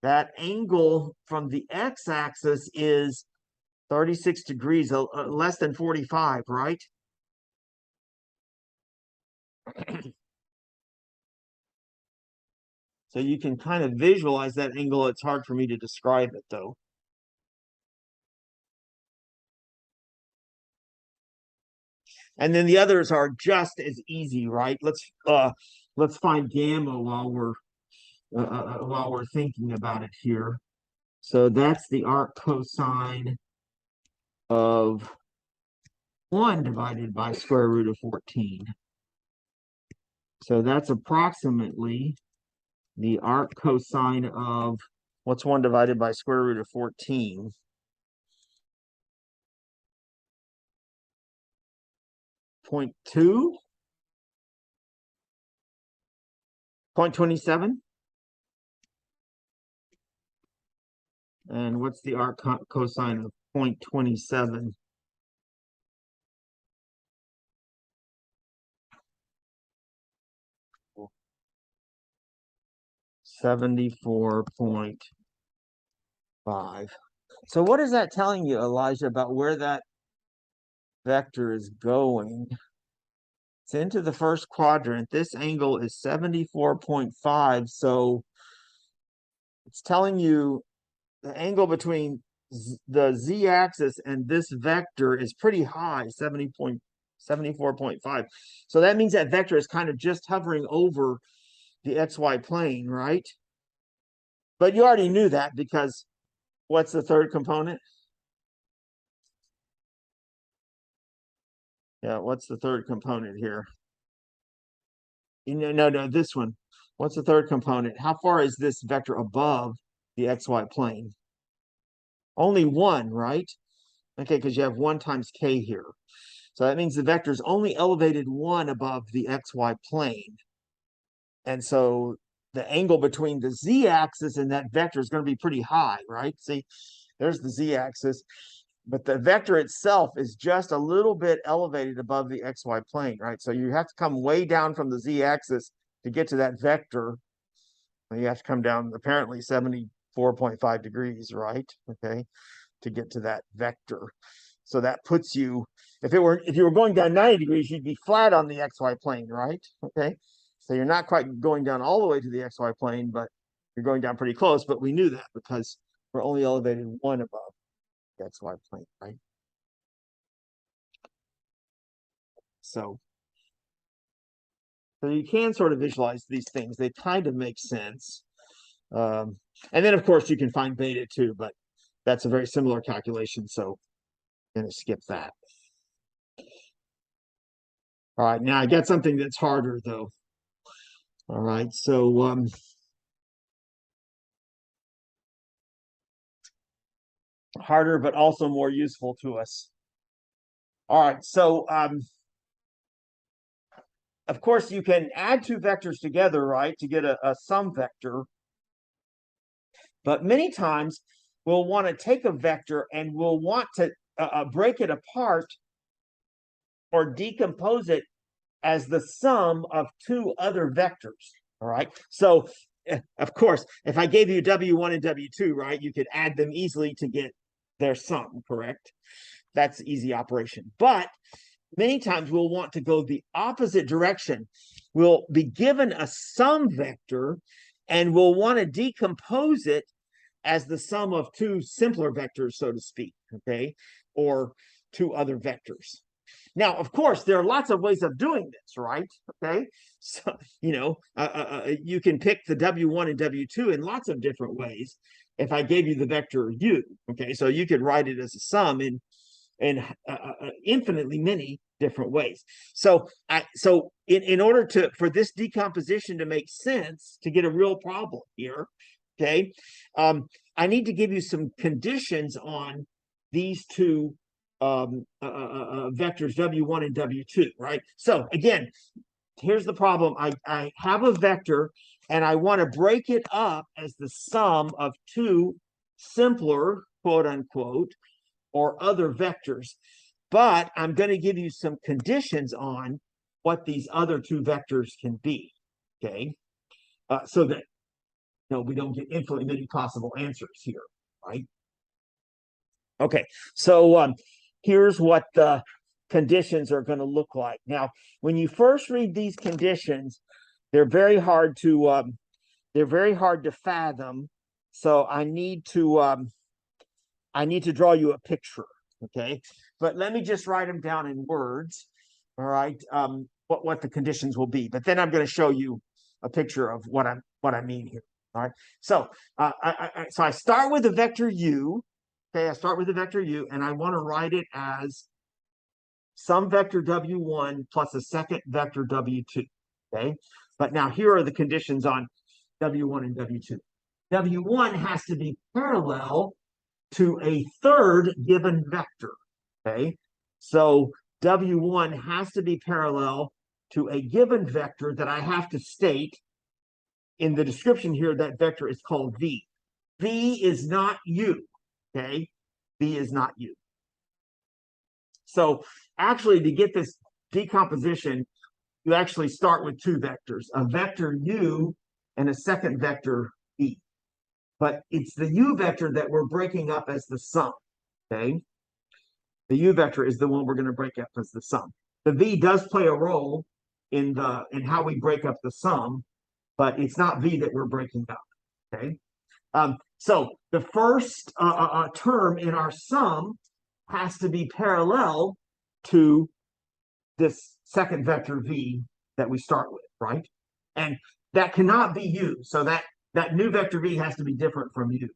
that angle from the x-axis is 36 degrees, less than 45, right? So you can kind of visualize that angle. It's hard for me to describe it, though. And then the others are just as easy, right? Let's find gamma while we're thinking about it here. So that's the arc cosine of 1 divided by square root of 14. So that's approximately the arc cosine of, what's 1 divided by square root of 14? 0.2? 0.27? And what's the arc cosine of 0.27? $74.5. So what is that telling you, Elijah, about where that vector is going? It's into the first quadrant. This angle is 74.5. So it's telling you the angle between the z-axis and this vector is pretty high, 74.5. So that means that vector is kind of just hovering over the xy plane, right? But you already knew that because what's the third component? Yeah, what's the third component here? No, this one. What's the third component? How far is this vector above the xy plane? Only 1, right? Okay, because you have 1 times k here. So that means the vector is only elevated 1 above the xy plane. And so the angle between the z-axis and that vector is going to be pretty high, right? See, there's the z-axis. But the vector itself is just a little bit elevated above the xy plane, right? So you have to come way down from the z-axis to get to that vector. You have to come down apparently 74.5 degrees, right? Okay, to get to that vector. So that puts you, if you were going down 90 degrees, you'd be flat on the xy plane, right? Okay, so you're not quite going down all the way to the xy plane, but you're going down pretty close. But we knew that because we're only elevated 1 above the xy plane, right? So you can sort of visualize these things. They kind of make sense. And then, of course, you can find beta too, but that's a very similar calculation. So I'm going to skip that. All right, now I got something that's harder, though. All right, so harder, but also more useful to us. All right, so of course, you can add 2 vectors together, right, to get a sum vector. But many times we'll want to take a vector and we'll want to break it apart or decompose it as the sum of 2 other vectors. All right. So, of course, if I gave you W1 and W2, right, you could add them easily to get their sum, correct? That's easy operation. But many times we'll want to go the opposite direction. We'll be given a sum vector and we'll want to decompose it as the sum of 2 simpler vectors, so to speak, okay, or 2 other vectors. Now, of course, there are lots of ways of doing this, right? Okay, so you can pick the W1 and W2 in lots of different ways. If I gave you the vector U, okay, so you could write it as a sum in infinitely many different ways. So, in order for this decomposition to make sense, to get a real problem here, okay, I need to give you some conditions on these 2 vectors W1 and W2, right? So again, here's the problem. I have a vector and I want to break it up as the sum of 2 simpler, quote unquote, or other vectors. But I'm going to give you some conditions on what these other 2 vectors can be, okay? So that we don't get infinitely many possible answers here, right? Okay, so here's what the conditions are going to look like. Now, when you first read these conditions, they're very hard to fathom. So I need to draw you a picture, okay? But let me just write them down in words, all right? What the conditions will be. But then I'm going to show you a picture of what I mean here. All right. So I start with the vector u. Okay, I start with the vector u, and I want to write it as some vector w1 plus a second vector w2. Okay, but now here are the conditions on w1 and w2. w1 has to be parallel to a third given vector. Okay, so w1 has to be parallel to a given vector that I have to state in the description here. That vector is called v. V is not u. Okay, v is not u. So actually, to get this decomposition, you actually start with two vectors, a vector u and a second vector v. But it's the u vector that we're breaking up as the sum. Okay, the u vector is the one we're going to break up as the sum. The v does play a role in how we break up the sum, but it's not v that we're breaking up. Okay, so the first term in our sum has to be parallel to this second vector v that we start with, right? And that cannot be u. So that new vector v has to be different from u.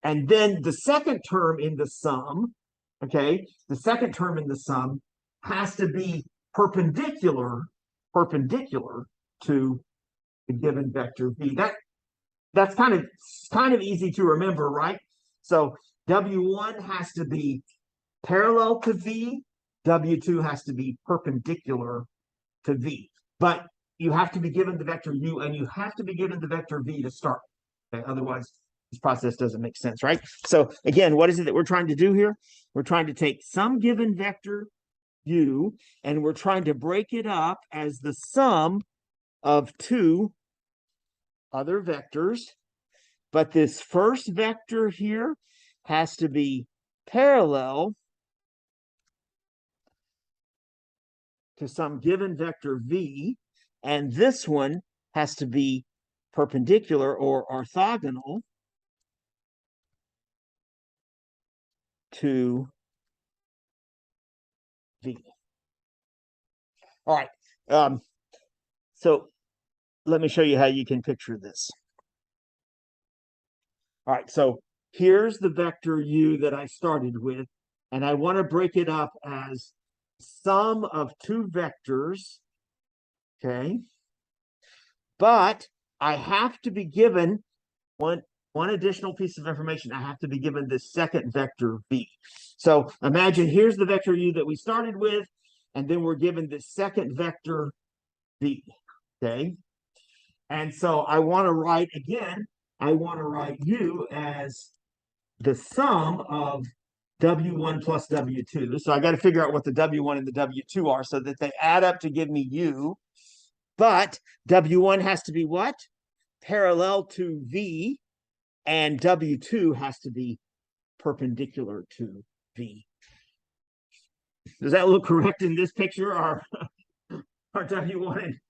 And then the second term in the sum, okay, the second term in the sum has to be perpendicular to the given vector v. That's kind of easy to remember, right? So w1 has to be parallel to v, w2 has to be perpendicular to v. But you have to be given the vector u, and you have to be given the vector v to start. Okay? Otherwise, this process doesn't make sense, right? So again, what is it that we're trying to do here? We're trying to take some given vector u, and we're trying to break it up as the sum of two other vectors. But this first vector here has to be parallel to some given vector v, and this one has to be perpendicular or orthogonal to v. All right. So let me show you how you can picture this. All right, so here's the vector u that I started with, and I want to break it up as sum of two vectors, okay? But I have to be given one additional piece of information. I have to be given this second vector v. So imagine here's the vector u that we started with, and then we're given this second vector v, okay? And so I want to write u as the sum of w1 plus w2. So I got to figure out what the w1 and the w2 are so that they add up to give me u. But w1 has to be what? Parallel to v, and w2 has to be perpendicular to v. Does that look correct in this picture? Or w1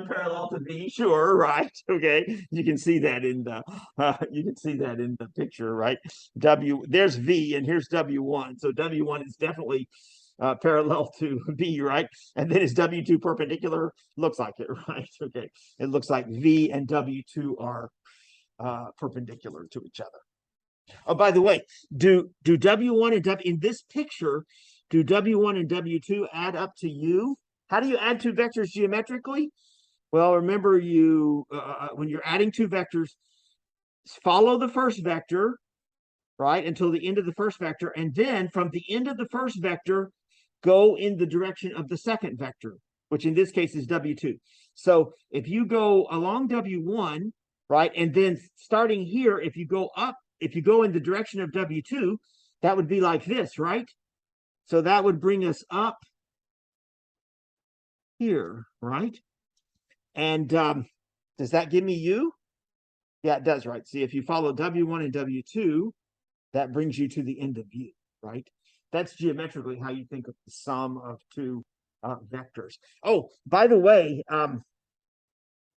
parallel to v? Sure, right? Okay, you can see that in the picture, right? There's v, and here's w1. So w1 is definitely parallel to v, right? And then is w2 perpendicular? Looks like it, right? Okay, it looks like v and w2 are perpendicular to each other. Oh, by the way, do w1 and w in this picture, do w1 and w2 add up to u? How do you add two vectors geometrically? Well, remember, when you're adding two vectors, follow the first vector, right, until the end of the first vector, and then from the end of the first vector, go in the direction of the second vector, which in this case is w2. So if you go along w1, right, and then starting here, if you go in the direction of w2, that would be like this, right? So that would bring us up here, right? And does that give me u? Yeah, it does, right? See, if you follow w1 and w2, that brings you to the end of u, right? That's geometrically how you think of the sum of two vectors. Oh, by the way,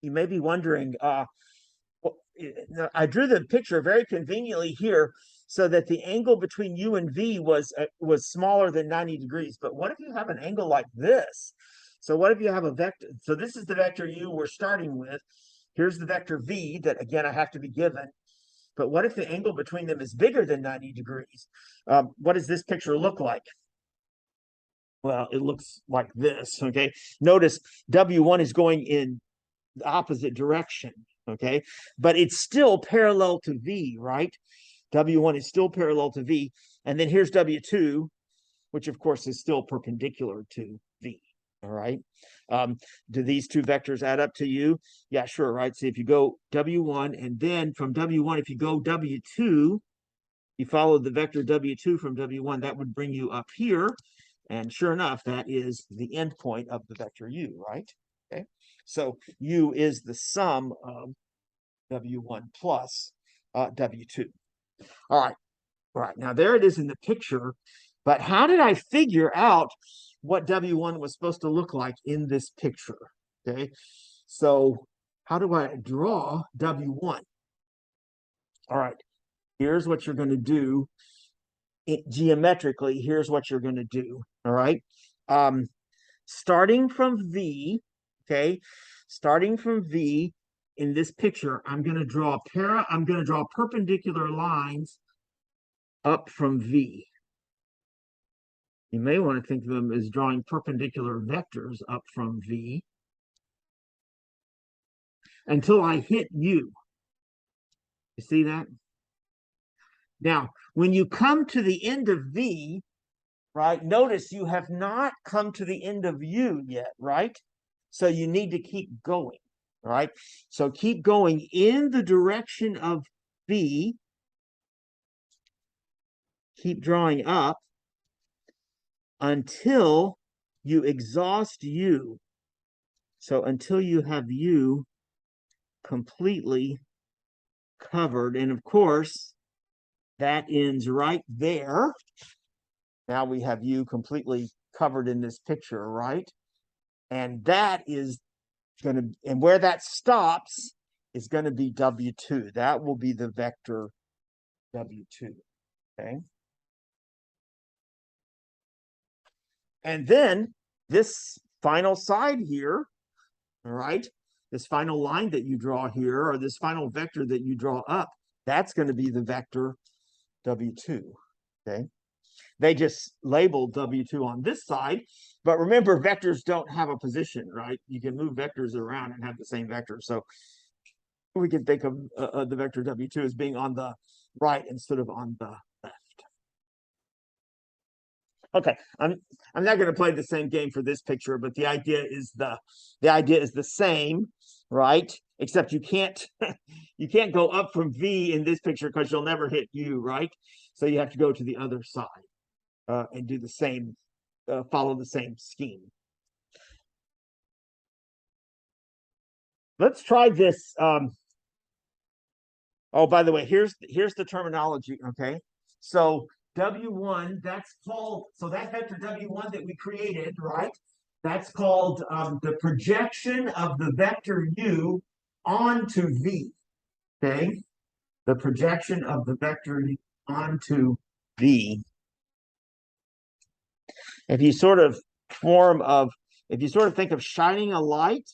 you may be wondering, I drew the picture very conveniently here so that the angle between u and v was smaller than 90 degrees. But what if you have an angle like this? So what if you have a vector? So this is the vector u we're starting with. Here's the vector v that, again, I have to be given. But what if the angle between them is bigger than 90 degrees? What does this picture look like? Well, it looks like this, okay? Notice W1 is going in the opposite direction, okay? But it's still parallel to V, right? W1 is still parallel to V. And then here's W2, which of course is still perpendicular to V, all right? Do these two vectors add up to you? Yeah, sure, right? So if you go W1, and then from W1, if you go W2, you follow the vector W2 from W1, that would bring you up here. And sure enough, that is the end point of the vector U, right? Okay. So U is the sum of W1 plus W2. All right. All right. Now there it is in the picture. But how did I figure out what W1 was supposed to look like in this picture? Okay. So how do I draw W1? All right. Here's what you're going to do. Geometrically, here's what you're going to do. All right. Starting from V, okay, starting from V in this picture, I'm going to draw perpendicular lines up from V. You may want to think of them as drawing perpendicular vectors up from V until I hit U. You see that? Now, when you come to the end of V, right, notice you have not come to the end of U yet, right? So you need to keep going, right? So keep going in the direction of V. Keep drawing up until you exhaust U. So until you have U completely covered. And of course, that ends right there. Now we have U completely covered in this picture, right? And that is going to, and where that stops is going to be W2. That will be the vector W2, okay? And then this final side here, all right, this final line that you draw here, or this final vector that you draw up, that's going to be the vector W2, okay? They just labeled W2 on this side, but remember, vectors don't have a position, right? You can move vectors around and have the same vector. So we can think of the vector W2 as being on the right instead of on the left. Okay, I'm not going to play the same game for this picture, but the idea is the same, right? Except you can't you can't go up from V in this picture because you'll never hit U, right? So you have to go to the other side and do the same, follow the same scheme. Let's try this. Oh, by the way, here's the terminology. Okay, so W1, that's called, so that vector W1 that we created, right? That's called the projection of the vector U onto V. Okay, the projection of the vector U onto V. If you sort of think of shining a light,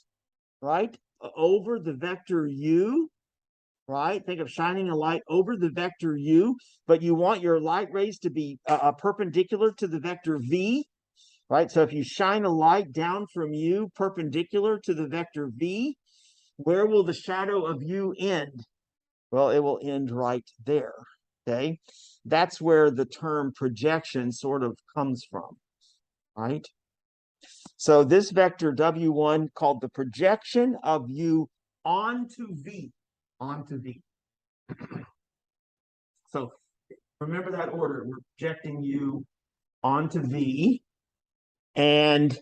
right, over the vector U, right? Think of shining a light over the vector U, but you want your light rays to be perpendicular to the vector V, right? So if you shine a light down from U perpendicular to the vector V, where will the shadow of U end? Well, it will end right there, okay? That's where the term projection sort of comes from, right? So this vector W1 called the projection of U onto V, onto V. So remember that order. We're projecting U onto V. And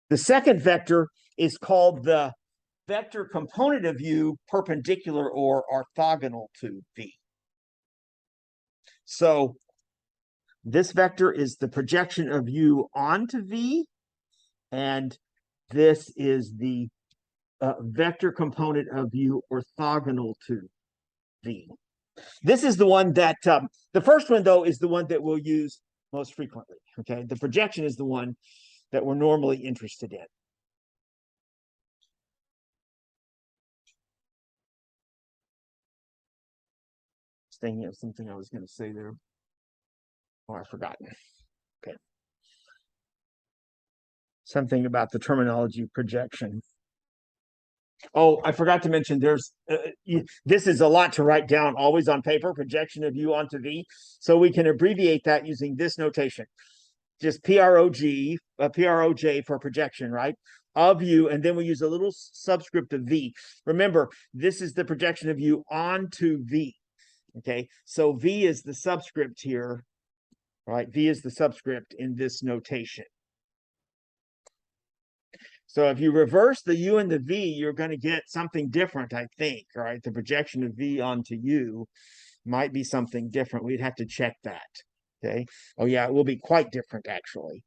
the second vector is called the vector component of U perpendicular or orthogonal to V. So this vector is the projection of U onto V. And this is the vector component of U orthogonal to V. This is the one that, the first one, though, is the one that we'll use most frequently, okay? The projection is the one that we're normally interested in. thinking of something I was going to say there. Oh, I forgot. Okay. Something about the terminology projection. Oh, I forgot to mention this is a lot to write down always on paper, projection of U onto V. So we can abbreviate that using this notation. Just PROJ for projection, right? Of U, and then we use a little subscript of V. Remember, this is the projection of U onto V. Okay, so V is the subscript here, right? V is the subscript in this notation. So if you reverse the U and the V, you're going to get something different, I think, right? The projection of V onto U might be something different. We'd have to check that. Okay. Oh yeah, it will be quite different actually.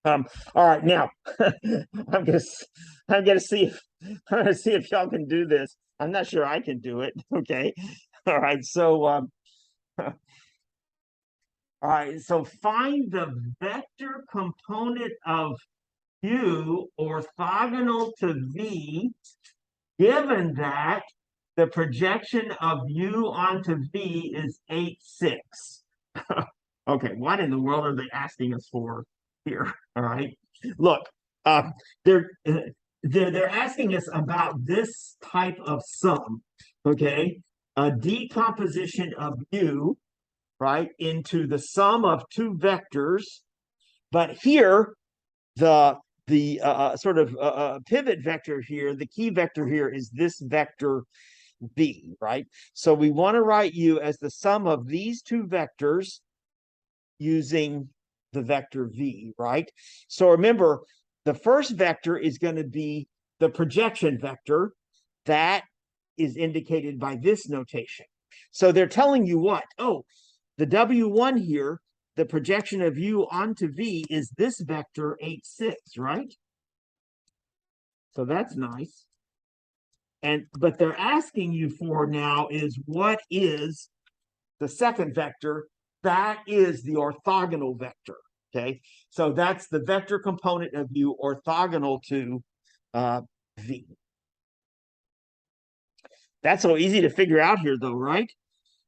All right, now I'm gonna see if y'all can do this. I'm not sure I can do it. Okay. All right, so all right, so find the vector component of U orthogonal to V, given that the projection of U onto V is 8, 6. Okay, what in the world are they asking us for here? All right, look, they're asking us about this type of sum. Okay, a decomposition of U, right, into the sum of two vectors, but here the sort of pivot vector here, the key vector here is this vector V, right? So we want to write U as the sum of these two vectors using the vector V, right? So remember, the first vector is going to be the projection vector. That is indicated by this notation. So they're telling you what? Oh, the W1 here, the projection of U onto V is this vector 8, 6, right? So that's nice. But they're asking you for now is what is the second vector? That is the orthogonal vector. Okay, so that's the vector component of U orthogonal to V. That's so easy to figure out here, though, right?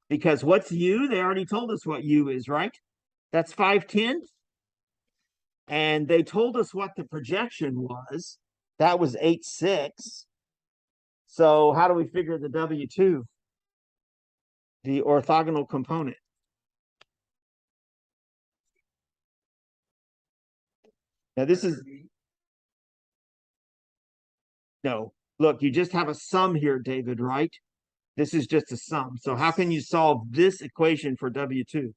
Because what's U? They already told us what U is, right? That's 5/10. And they told us what the projection was. That was 8, 6. So how do we figure the W2? The orthogonal component. Now this is, no, look, you just have a sum here, David, right? This is just a sum. So how can you solve this equation for W2?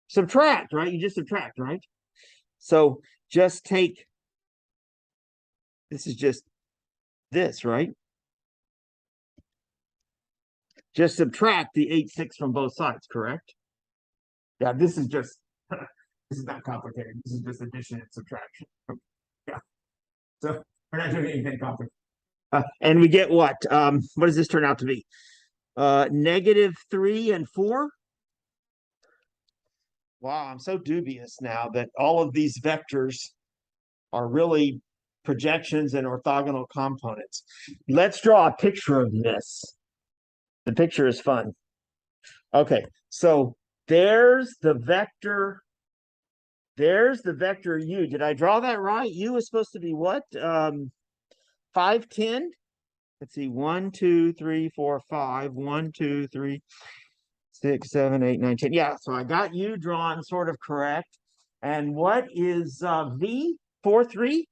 Subtract, right? You just subtract, right? So just take, this is just this, right? Just subtract the 8, 6 from both sides, correct? Yeah, this is just, this is not complicated. This is just addition and subtraction. Yeah. So we're not doing anything complicated. And we get what? What does this turn out to be? -3 and 4? Wow, I'm so dubious now that all of these vectors are really projections and orthogonal components. Let's draw a picture of this. The picture is fun. Okay, so there's the vector. There's the vector U. Did I draw that right? U is supposed to be what? 5, 10. Let's see, 1, 2, 3, 4, 5. 1, 2, 3, 6, 7, 8, 9, 10. Yeah, so I got U drawn sort of correct. And what is V? 4, 3.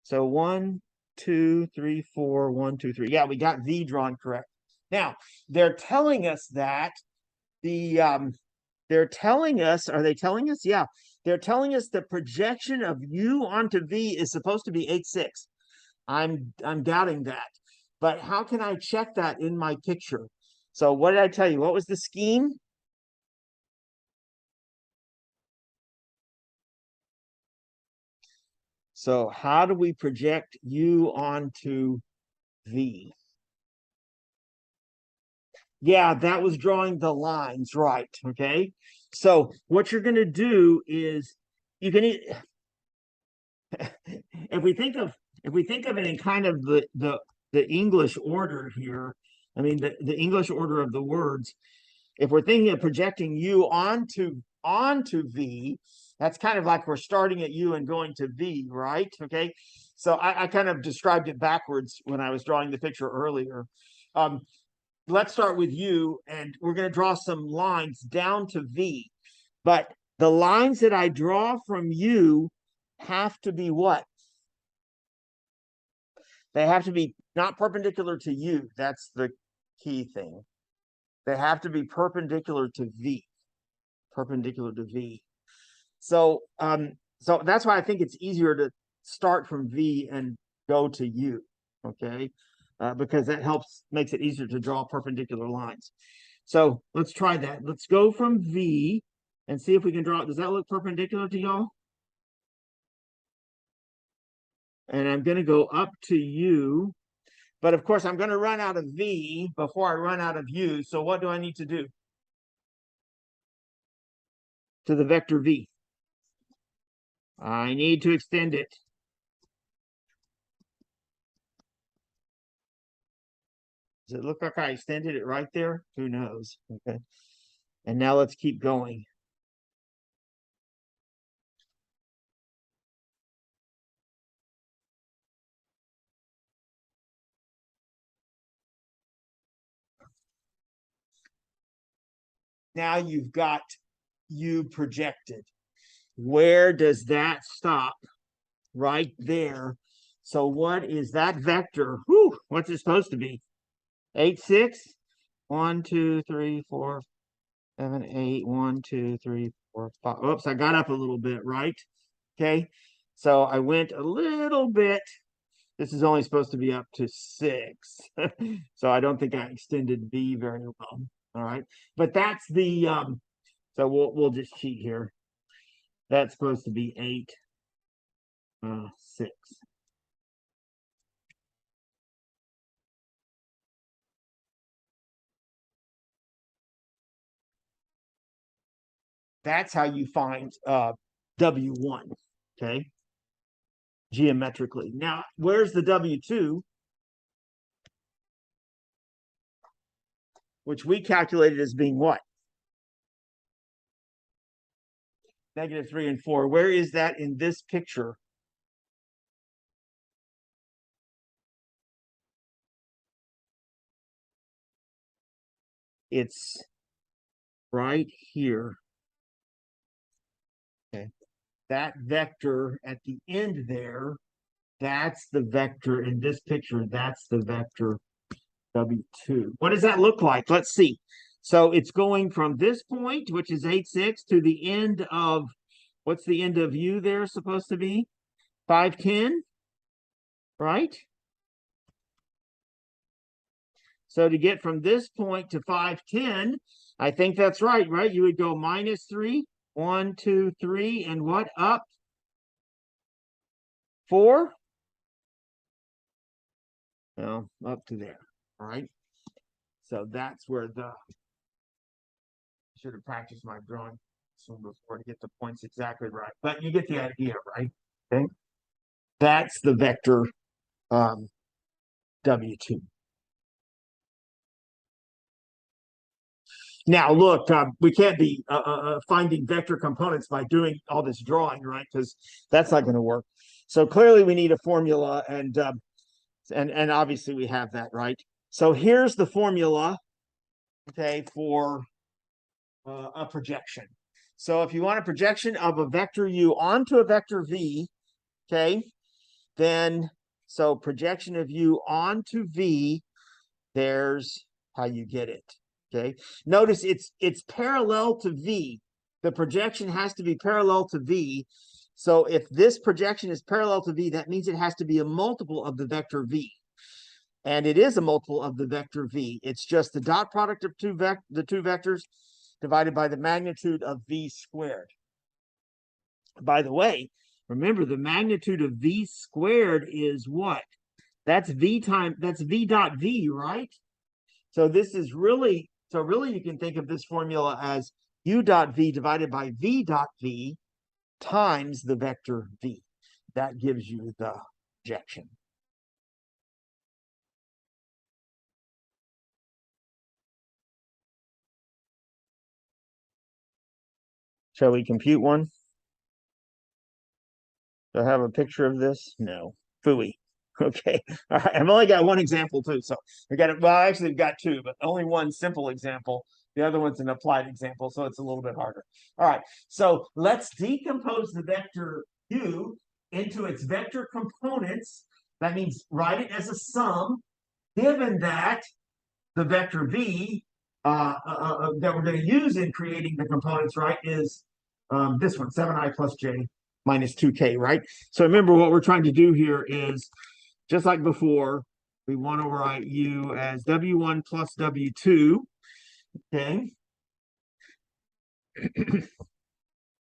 So 1, 2, 3, 4, 1, 2, 3. Yeah, we got V drawn correct. Now they're telling us that they're telling us, are they telling us? Yeah, they're telling us the projection of U onto V is supposed to be 8, 6. I'm doubting that. But how can I check that in my picture? So what did I tell you? What was the scheme? So how do we project U onto V? Yeah, that was drawing the lines, right? Okay. So what you're going to do is you can if we think of it in kind of the the English order here, I mean, the English order of the words, if we're thinking of projecting U onto V, that's kind of like we're starting at U and going to V, right? Okay. So I kind of described it backwards when I was drawing the picture earlier. Let's start with U, and we're going to draw some lines down to V. But the lines that I draw from U have to be what? They have to be not perpendicular to U. That's the key thing. They have to be perpendicular to V. Perpendicular to V. So so that's why I think it's easier to start from V and go to U, okay? Because that makes it easier to draw perpendicular lines. So let's try that. Let's go from V and see if we can draw it. Does that look perpendicular to y'all? And I'm going to go up to U. But of course, I'm going to run out of V before I run out of U. So what do I need to do to the vector V? I need to extend it. Does it look like I extended it right there? Who knows? Okay. And now let's keep going. Now you've got U projected. Where does that stop? Right there. So what is that vector? Whew, what's it supposed to be? 8, 6? 1, 2, 3, 4, 7, 8. 1, 2, 3, 4, 5. Oops, I got up a little bit, right? Okay. So I went a little bit. This is only supposed to be up to 6. So I don't think I extended B very well. All right. But that's the so we'll just cheat here. That's supposed to be 8, 6. That's how you find W1, okay? Geometrically. Now, where's the W2? Which we calculated as being what? -3 and 4. Where is that in this picture? It's right here. Okay. That vector at the end there, that's the vector in this picture. That's the vector W2. What does that look like? Let's see. So it's going from this point, which is 8, 6, to the end of, what's the end of U there supposed to be? 5, 10, right? So to get from this point to 5, 10, I think that's right, right? You would go -3, 1, 2, 3, and what? Up 4? No, up to there, all right? So that's where the, should have practiced my drawing soon before to get the points exactly right. But you get the idea, right? Okay. That's the vector W2. Now, look, we can't be finding vector components by doing all this drawing, right? Because that's not going to work. So clearly, we need a formula, and obviously we have that, right? So here's the formula, okay, for a projection. So if you want a projection of a vector U onto a vector V, okay, then so projection of U onto V, there's how you get it. Okay. Notice it's parallel to V. The projection has to be parallel to V. So if this projection is parallel to V, that means it has to be a multiple of the vector V. And it is a multiple of the vector V. It's just the dot product of the two vectors divided by the magnitude of V squared. By the way, remember the magnitude of V squared is what? That's V dot V, right? So this is really, so really you can think of this formula as U dot V divided by V dot V times the vector V. That gives you the projection. Shall we compute one? Do I have a picture of this? No. Phooey. Okay. All right. I've only got one example too. So we got it. Well, actually, we've got two, but only one simple example. The other one's an applied example, so it's a little bit harder. All right. So let's decompose the vector u into its vector components. That means write it as a sum, given that the vector v that we're going to use in creating the components, right, is this one, 7i plus j minus 2k, right? So remember what we're trying to do here is, just like before, we want to write u as w1 plus w2, okay?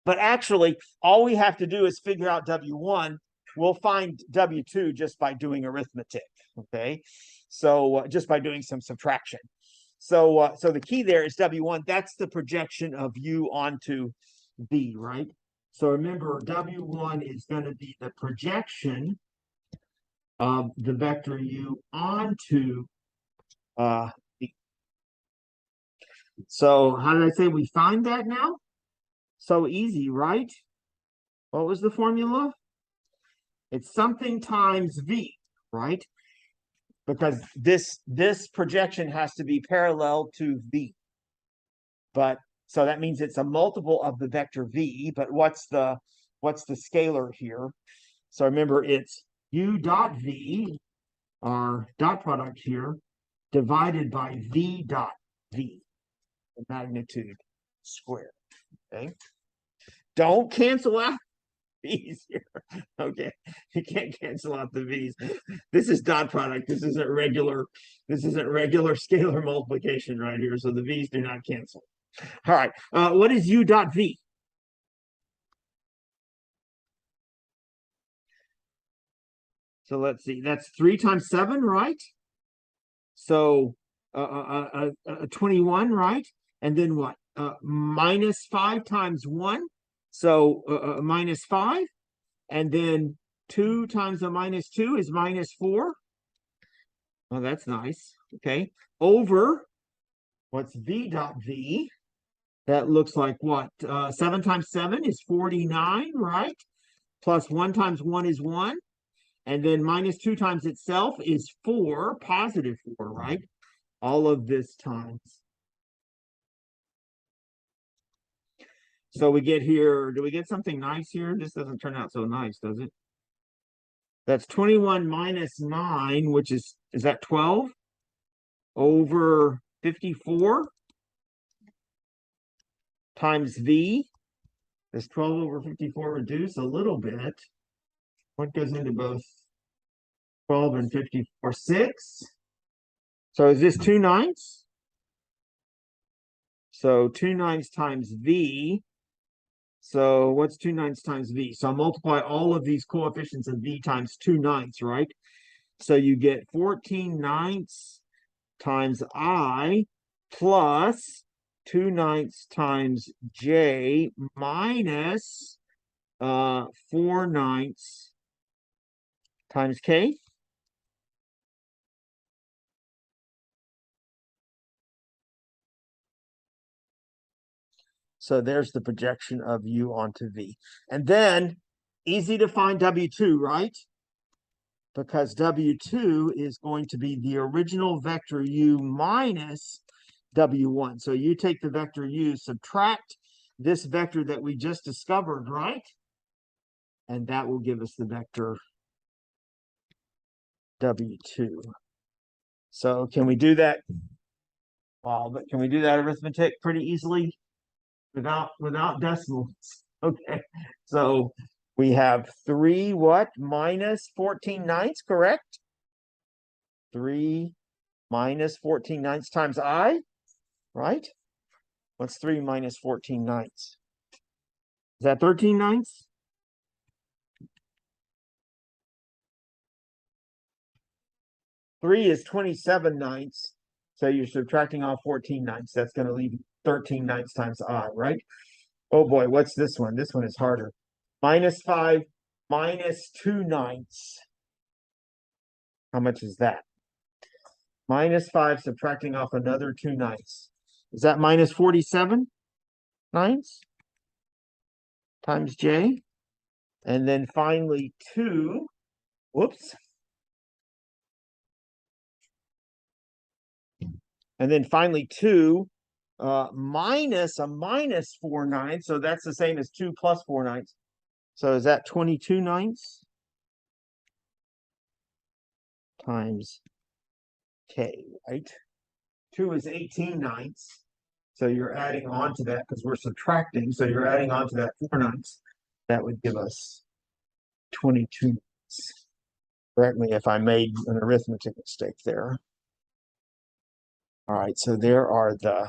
But actually, all we have to do is figure out w1. We'll find w2 just by doing arithmetic, okay? So just by doing some subtraction. So the key there is w1. That's the projection of u onto v, right? So remember, w1 is going to be the projection of the vector u onto v. So how did I say we find that now? So easy, right? What was the formula? It's something times v, right? Because this projection has to be parallel to v. But so that means it's a multiple of the vector v, but what's the scalar here? So remember, it's u dot v, our dot product here, divided by v dot v, the magnitude squared. Okay. Don't cancel out v's here. Okay, you can't cancel out the v's. This is dot product. This isn't regular scalar multiplication right here. So the v's do not cancel. All right. What is u dot v? So let's see. That's 3 times 7, right? So 21, right? And then what? Minus 5 times 1. So minus 5. And then 2 times a minus 2 is minus 4. Oh, that's nice. Okay. Over, what's v dot v? That looks like what? 7 times 7 is 49, right? Plus 1 times 1 is 1. And then minus 2 times itself is 4, positive 4, right? All of this times. So we get here, do we get something nice here? This doesn't turn out so nice, does it? That's 21 minus 9, which is that 12? Over 54 times v. Does 12 over 54 reduce a little bit? What goes into both 12 and 54? 6. So is this 2 9ths? So 2 9ths times v. So what's 2 9ths times v? So I'll multiply all of these coefficients of v times 2 9ths, right? So you get 14 9ths times I plus 2 9ths times j minus 4 9ths times k. So there's the projection of u onto v. And then easy to find w2, right? Because w2 is going to be the original vector u minus w1. So you take the vector u, subtract this vector that we just discovered, right? And that will give us the vector w2. So can we do that? Wow, but can we do that arithmetic pretty easily without decimals? Okay, so we have 3 what? Minus 14 9ths, correct? 3 minus 14 9ths times I, right? What's 3 minus 14 9ths? Is that 13 9ths? Three is 27 9ths. So you're subtracting off 14 9ths. That's going to leave 13 9ths times I, right? Oh boy, what's this one? This one is harder. Minus 5 minus 2 9ths. How much is that? Minus 5 subtracting off another 2 9ths. Is that minus 47 9ths? times j. And then finally 2, whoops. And then finally 2 minus a minus 4/9. So that's the same as 2 plus 4/9. So is that 22/9 times k, right? 2 is 18/9. So you're adding on to that because we're subtracting. So you're adding on to that 4/9. That would give us 22. Correct me if I made an arithmetic mistake there. All right, so there are the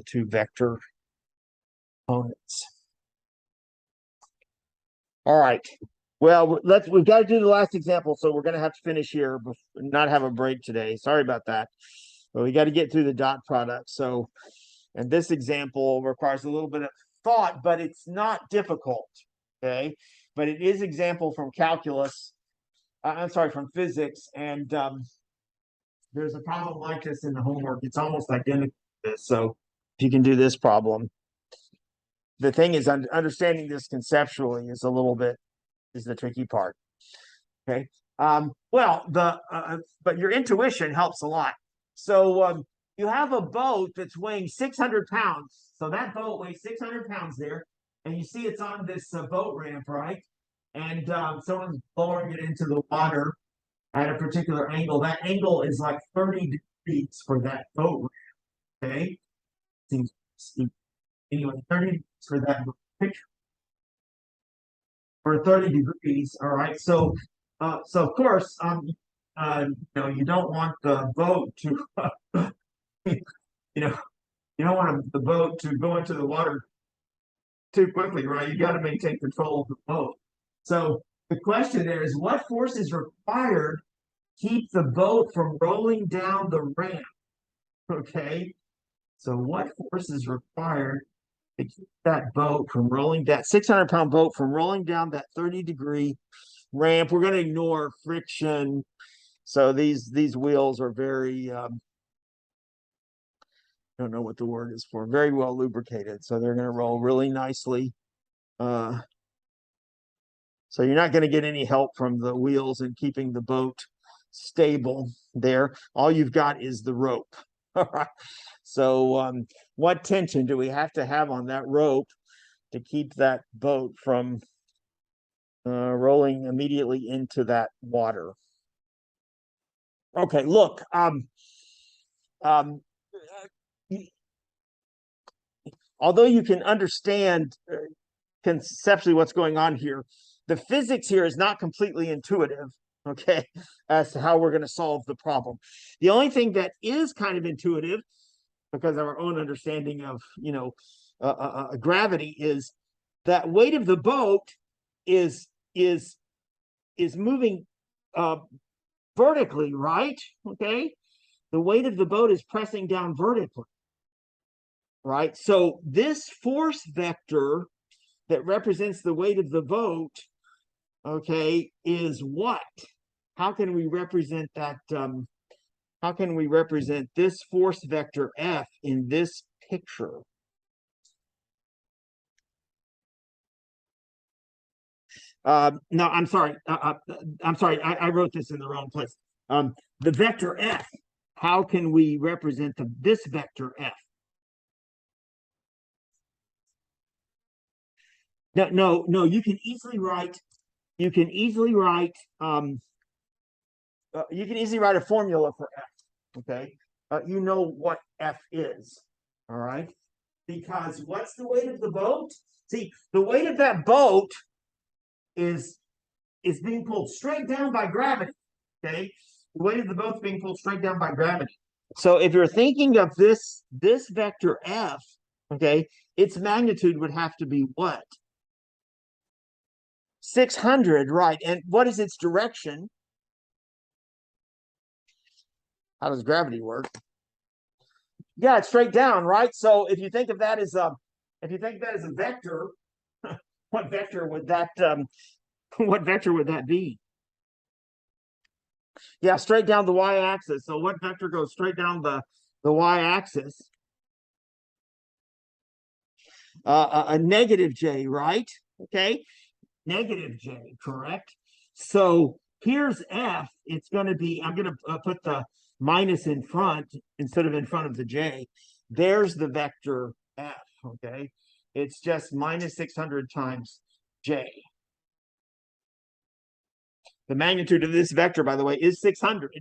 two vector components. All right. Well, we've got to do the last example, so we're going to have to finish here, not have a break today. Sorry about that. But we got to get through the dot product. So, and this example requires a little bit of thought, but it's not difficult. Okay, but it is example from calculus. I'm sorry, from physics, and there's a problem like this in the homework. It's almost identical to this. So, if you can do this problem, the thing is, understanding this conceptually is the tricky part. Okay. Well, but your intuition helps a lot. So you have a boat that's weighing 600 pounds. So that boat weighs 600 pounds there, and you see it's on this boat ramp, right? And someone's lowering it into the water at a particular angle. That angle is like 30 degrees for that boat ramp. Okay. Seems steep. Anyway, 30 degrees for that picture. For 30 degrees. All right. So of course, you don't want the boat to, you know, you don't want the boat to go into the water too quickly, right? You got to maintain control of the boat. So the question there is, what force is required to keep the boat from rolling down the ramp? Okay. So what force is required to keep that boat from rolling down, 600-pound boat from rolling down that 30-degree ramp? We're going to ignore friction. So these wheels are very, I don't know what the word is for, very well lubricated. So they're going to roll really nicely. So you're not going to get any help from the wheels in keeping the boat stable there. All you've got is the rope. All right. So what tension do we have to have on that rope to keep that boat from rolling immediately into that water? Okay, look, although you can understand conceptually what's going on here, the physics here is not completely intuitive, okay, as to how we're going to solve the problem. The only thing that is kind of intuitive, because of our own understanding of, gravity, is that weight of the boat is moving vertically, right? Okay, the weight of the boat is pressing down vertically, right? So this force vector that represents the weight of the boat, okay, is what? How can we represent that? How can we represent this force vector F in this picture? No, I'm sorry. I'm sorry. I wrote this in the wrong place. The vector F. How can we represent this vector F? No. You can easily write. You can easily write. You can easily write a formula for F. Okay. You know what F is. All right. Because what's the weight of the boat? See, the weight of that boat is being pulled straight down by gravity. Okay. The weight of the boat's being pulled straight down by gravity. So if you're thinking of this vector F, okay, its magnitude would have to be what? 600, right? And what is its direction? How does gravity work? Yeah, it's straight down, right? So if you think of that as a vector, what vector would that be? Yeah, straight down the y-axis. So what vector goes straight down the y-axis? a negative j, right? Okay, negative j, correct? So here's f. It's going to be, I'm going to put the minus in front instead of in front of the j. There's the vector f, okay? It's just minus 600 times j. The magnitude of this vector, by the way, is 600,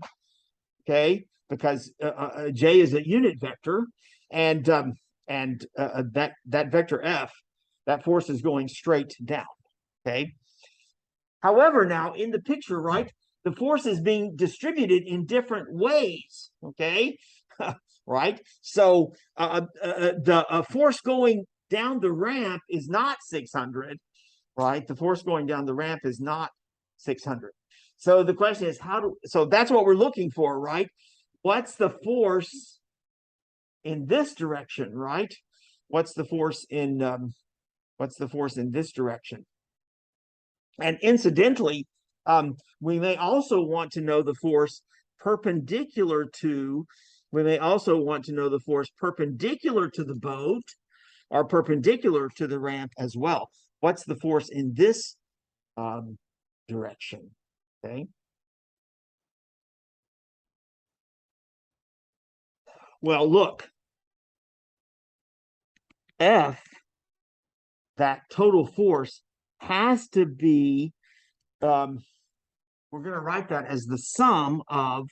okay? Because j is a unit vector, and that vector f, that force is going straight down, okay? However, now in the picture, right, the force is being distributed in different ways, okay? Right? So the force going down the ramp is not 600, right? The force going down the ramp is not 600. So the question is, so that's what we're looking for, right? What's the force in this direction, right? What's the force in this direction? And incidentally, we may also want to know the force perpendicular to, we may also want to know the force perpendicular to the boat or perpendicular to the ramp as well. What's the force in this direction? Okay. Well, look, F, that total force, has to be, we're going to write that as the sum of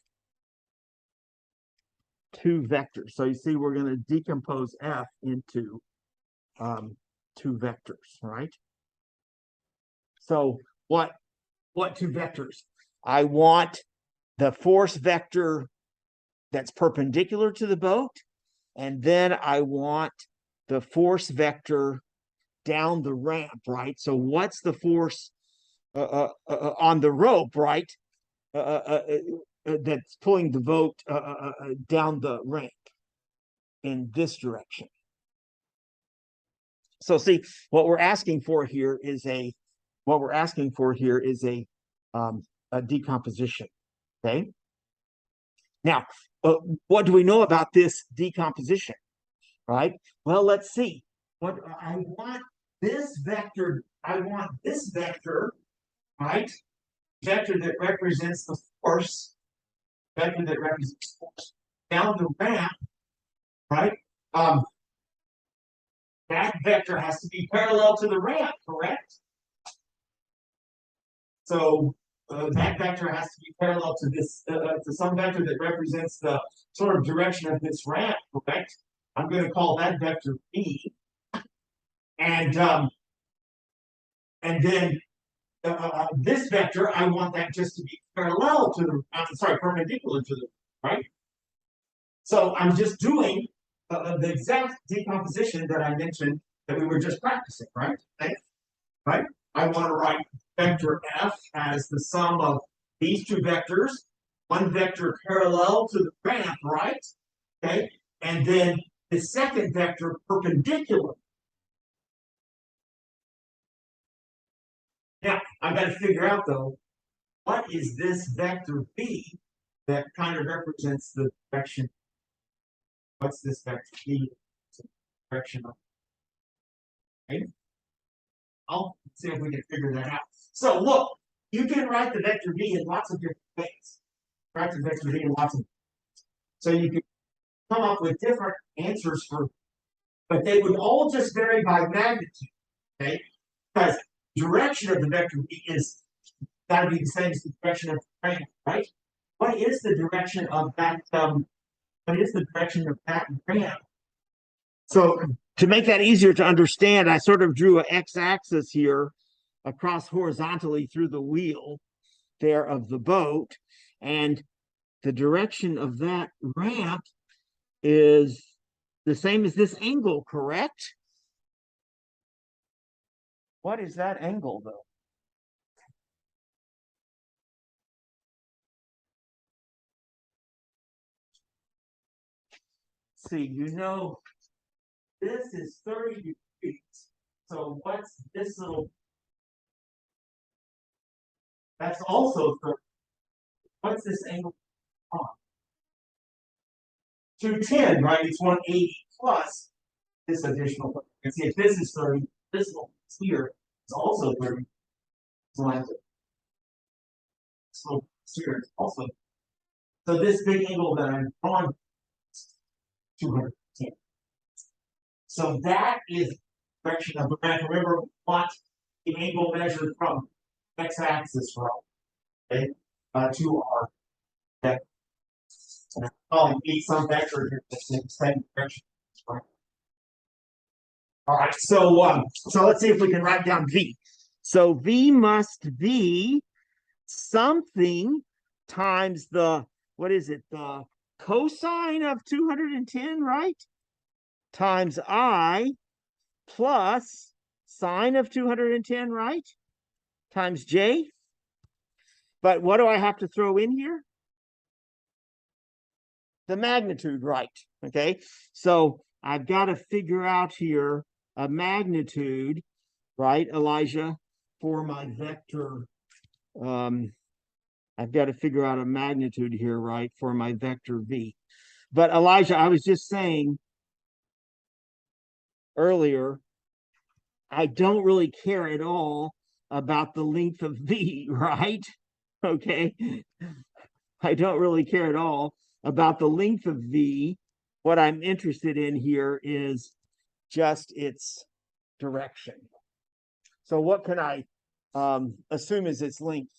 two vectors. So you see, we're going to decompose F into two vectors, right? So what two vectors? I want the force vector that's perpendicular to the boat, and then I want the force vector down the ramp, right? So what's the force on the rope, right? That's pulling the boat down the ramp in this direction. So see, what we're asking for here is a decomposition. Okay. Now, what do we know about this decomposition? Right. Well, let's see. What I want this vector. I want this vector, right? Vector that represents the force. Vector that represents force down the ramp, right? That vector has to be parallel to the ramp, correct? So that vector has to be parallel to this, to some vector that represents the sort of direction of this ramp, correct? I'm going to call that vector B. And then this vector, I want that just to be parallel to the, perpendicular to the, right? So I'm just doing the exact decomposition that I mentioned that we were just practicing, right? Okay. Right? I want to write vector F as the sum of these two vectors, one vector parallel to the ramp, right? Okay, and then the second vector perpendicular. Now, I've got to figure out, though, what is this vector B that kind of represents the direction? What's this vector B? Direction of, okay? I'll see if we can figure that out. So look, you can write the vector B in lots of different ways. Write the vector B in lots of, so you can come up with different answers for, but they would all just vary by magnitude, okay? Because direction of the vector B is got to be the same as the direction of the ramp, right? What is the direction of that? What is the direction of that ramp? So to make that easier to understand, I sort of drew an x-axis here across horizontally through the wheel there of the boat, and the direction of that ramp is the same as this angle, correct? What is that angle, though? See, you know, this is 30 degrees. So what's this little? That's also 30. What's this angle on? 210, right? It's 180 plus this additional, and see if this is 30, this one here is also 30. So I have to, so here is also. So this big angle that I'm on 210. So that is the direction of the back. Remember what the angle measured from x-axis from, okay, to our vector. Oh, need some vector here that's in the same direction. Right? All right, so let's see if we can write down v. So v must be something times the, what is it, the cosine of 210, right? Times I plus sine of 210, right? Times j. But what do I have to throw in here? The magnitude, right? Okay, so I've got to figure out here a magnitude, right, Elijah, for my vector. I've got to figure out a magnitude here, right, for my vector v. But Elijah, I was just saying earlier, I don't really care at all about the length of v, right? Okay, I don't really care at all about the length of v. What I'm interested in here is just its direction. So what can I assume is its length?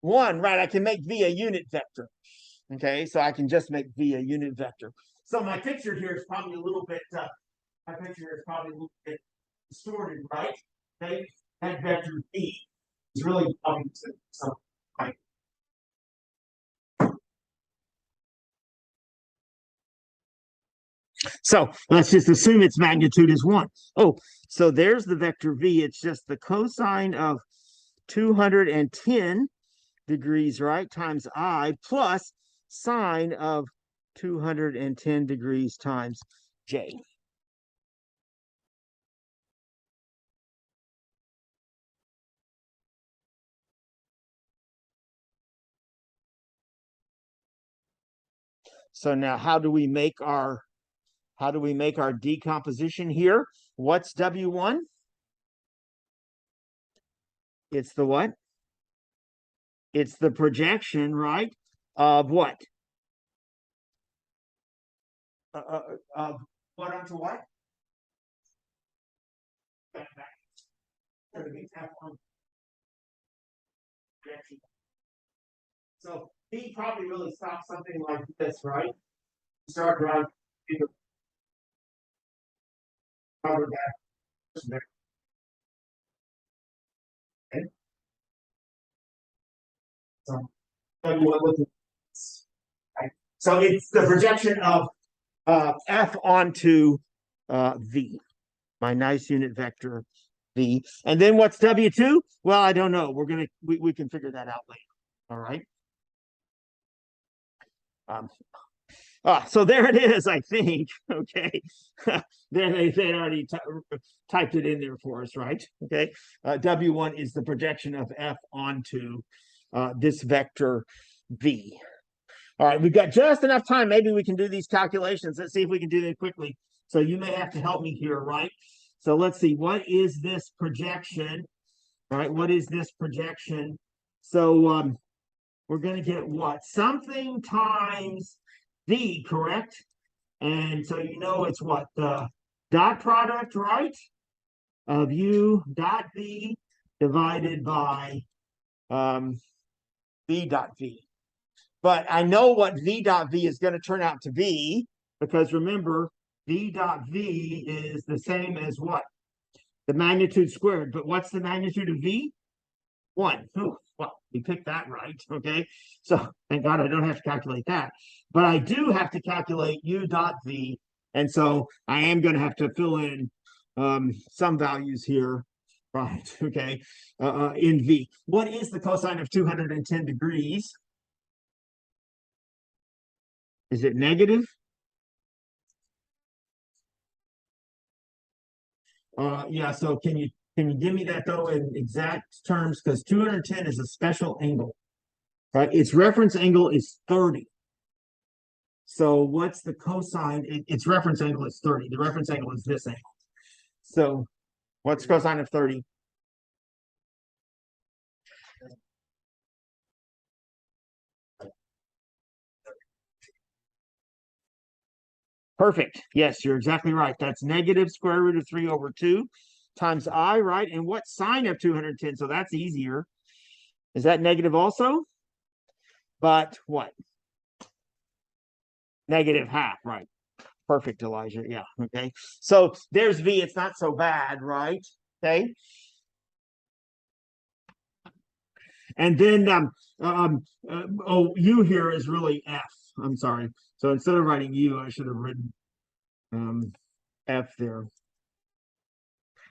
1, right? I can make v a unit vector. Okay, so I can just make v a unit vector. So my picture here is probably a little bit, my picture here is probably a little bit distorted, right? Okay, that vector v is really coming to some point. So let's just assume its magnitude is 1. Oh, so there's the vector v. It's just the cosine of 210 degrees, right, times I plus sine of 210 degrees times j. So now how do we make our decomposition here? What's W1? It's the what? It's the projection, right? Of what? Of what onto what? So B probably really stops something like this, right? Start around cover that. Okay. So so it's the projection of F onto V, my nice unit vector V. And then what's W2? Well, I don't know. We can figure that out later. All right. So there it is, I think. Okay. There they already typed it in there for us, right? Okay. W1 is the projection of F onto this vector V. All right, we've got just enough time. Maybe we can do these calculations. Let's see if we can do them quickly. So you may have to help me here, right? So let's see. What is this projection? All right, what is this projection? So we're going to get what? Something times V, correct? And so you know it's what? The dot product, right? Of U dot V divided by V dot V. But I know what V dot V is going to turn out to be, because remember, V dot V is the same as what? The magnitude squared. But what's the magnitude of V? 1. Ooh, well, we picked that right, okay? So thank God I don't have to calculate that. But I do have to calculate U dot V. And so I am going to have to fill in some values here, right, okay, in V. What is the cosine of 210 degrees? Is it negative? Yeah, so can you give me that though in exact terms? Because 210 is a special angle, right? Its reference angle is 30. So what's the cosine? Its reference angle is 30. The reference angle is this angle. So what's cosine of 30? Perfect. Yes, you're exactly right. That's negative square root of 3 over 2 times I, right? And what sine of 210? So that's easier. Is that negative also? But what? Negative half, right? Perfect, Elijah. Yeah. Okay. So there's V. It's not so bad, right? Okay. And then U here is really F. I'm sorry. So instead of writing U, I should have written F there.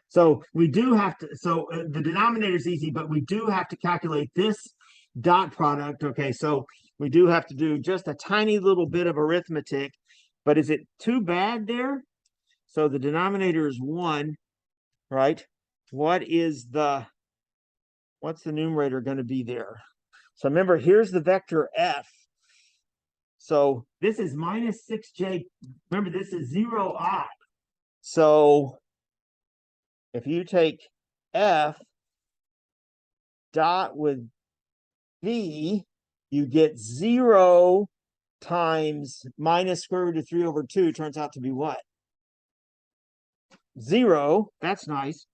So we do have to, so the denominator is easy, but we do have to calculate this dot product. Okay, so we do have to do just a tiny little bit of arithmetic, but is it too bad there? So the denominator is 1, right? What's the numerator going to be there? So remember, here's the vector F. So this is minus 6j. Remember, this is 0i. So if you take F dot with V, you get 0 times minus square root of 3 over 2 turns out to be what? 0. That's nice.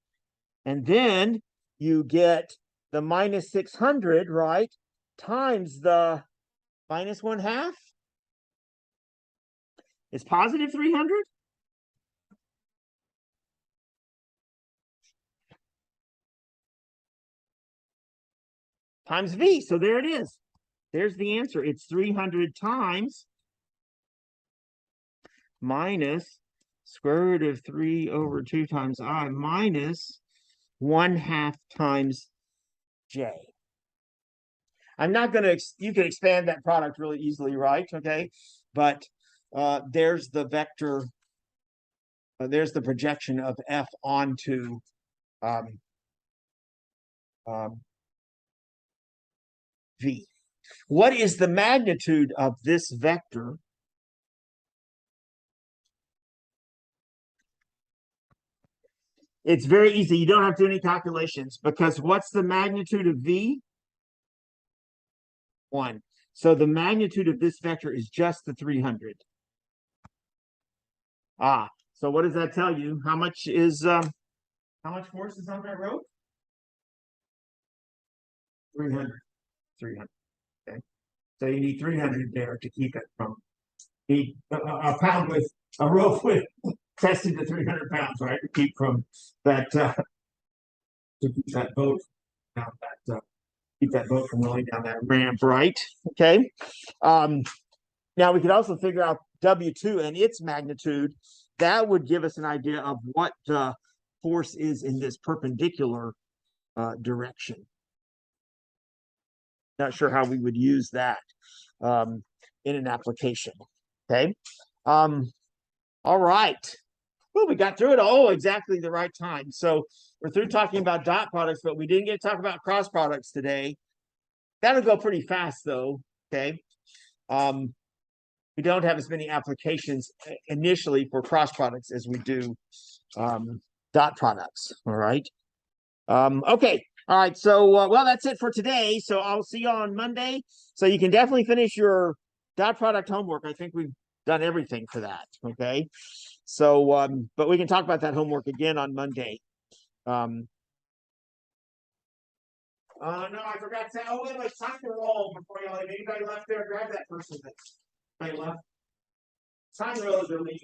And then you get the minus 600, right? Times the minus 1/2 is positive 300. Times V. So there it is. There's the answer. It's 300 times minus square root of 3 over 2 times I minus 1/2 times J. I'm not going to, you can expand that product really easily, right? Okay. But there's the vector, there's the projection of F onto V. What is the magnitude of this vector? It's very easy. You don't have to do any calculations because what's the magnitude of V? 1. So the magnitude of this vector is just the 300. So what does that tell you? How much force is on that rope? 300. 300. Okay. So you need 300 there to keep it from a pound with a rope with tested to 300 pounds, right? To keep from that to keep that boat down keep that boat from rolling down that ramp, right? Okay. Now we could also figure out W2 and its magnitude. That would give us an idea of what the force is in this perpendicular direction. Not sure how we would use that in an application. Okay. All right. Well, we got through it all exactly the right time. So we're through talking about dot products, but we didn't get to talk about cross products today. That'll go pretty fast though. Okay. We don't have as many applications initially for cross products as we do dot products. All right. Okay. All right. So, well, that's it for today. So I'll see you on Monday. So you can definitely finish your dot product homework. I think we've done everything for that. Okay. So, but we can talk about that homework again on Monday. No, I forgot to say, oh, wait, time to roll before you leave. Anybody left there? Grab that person that left. Time to roll is really.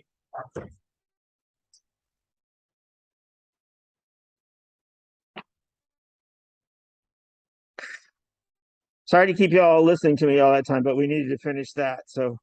Sorry to keep you all listening to me all that time, but we needed to finish that. So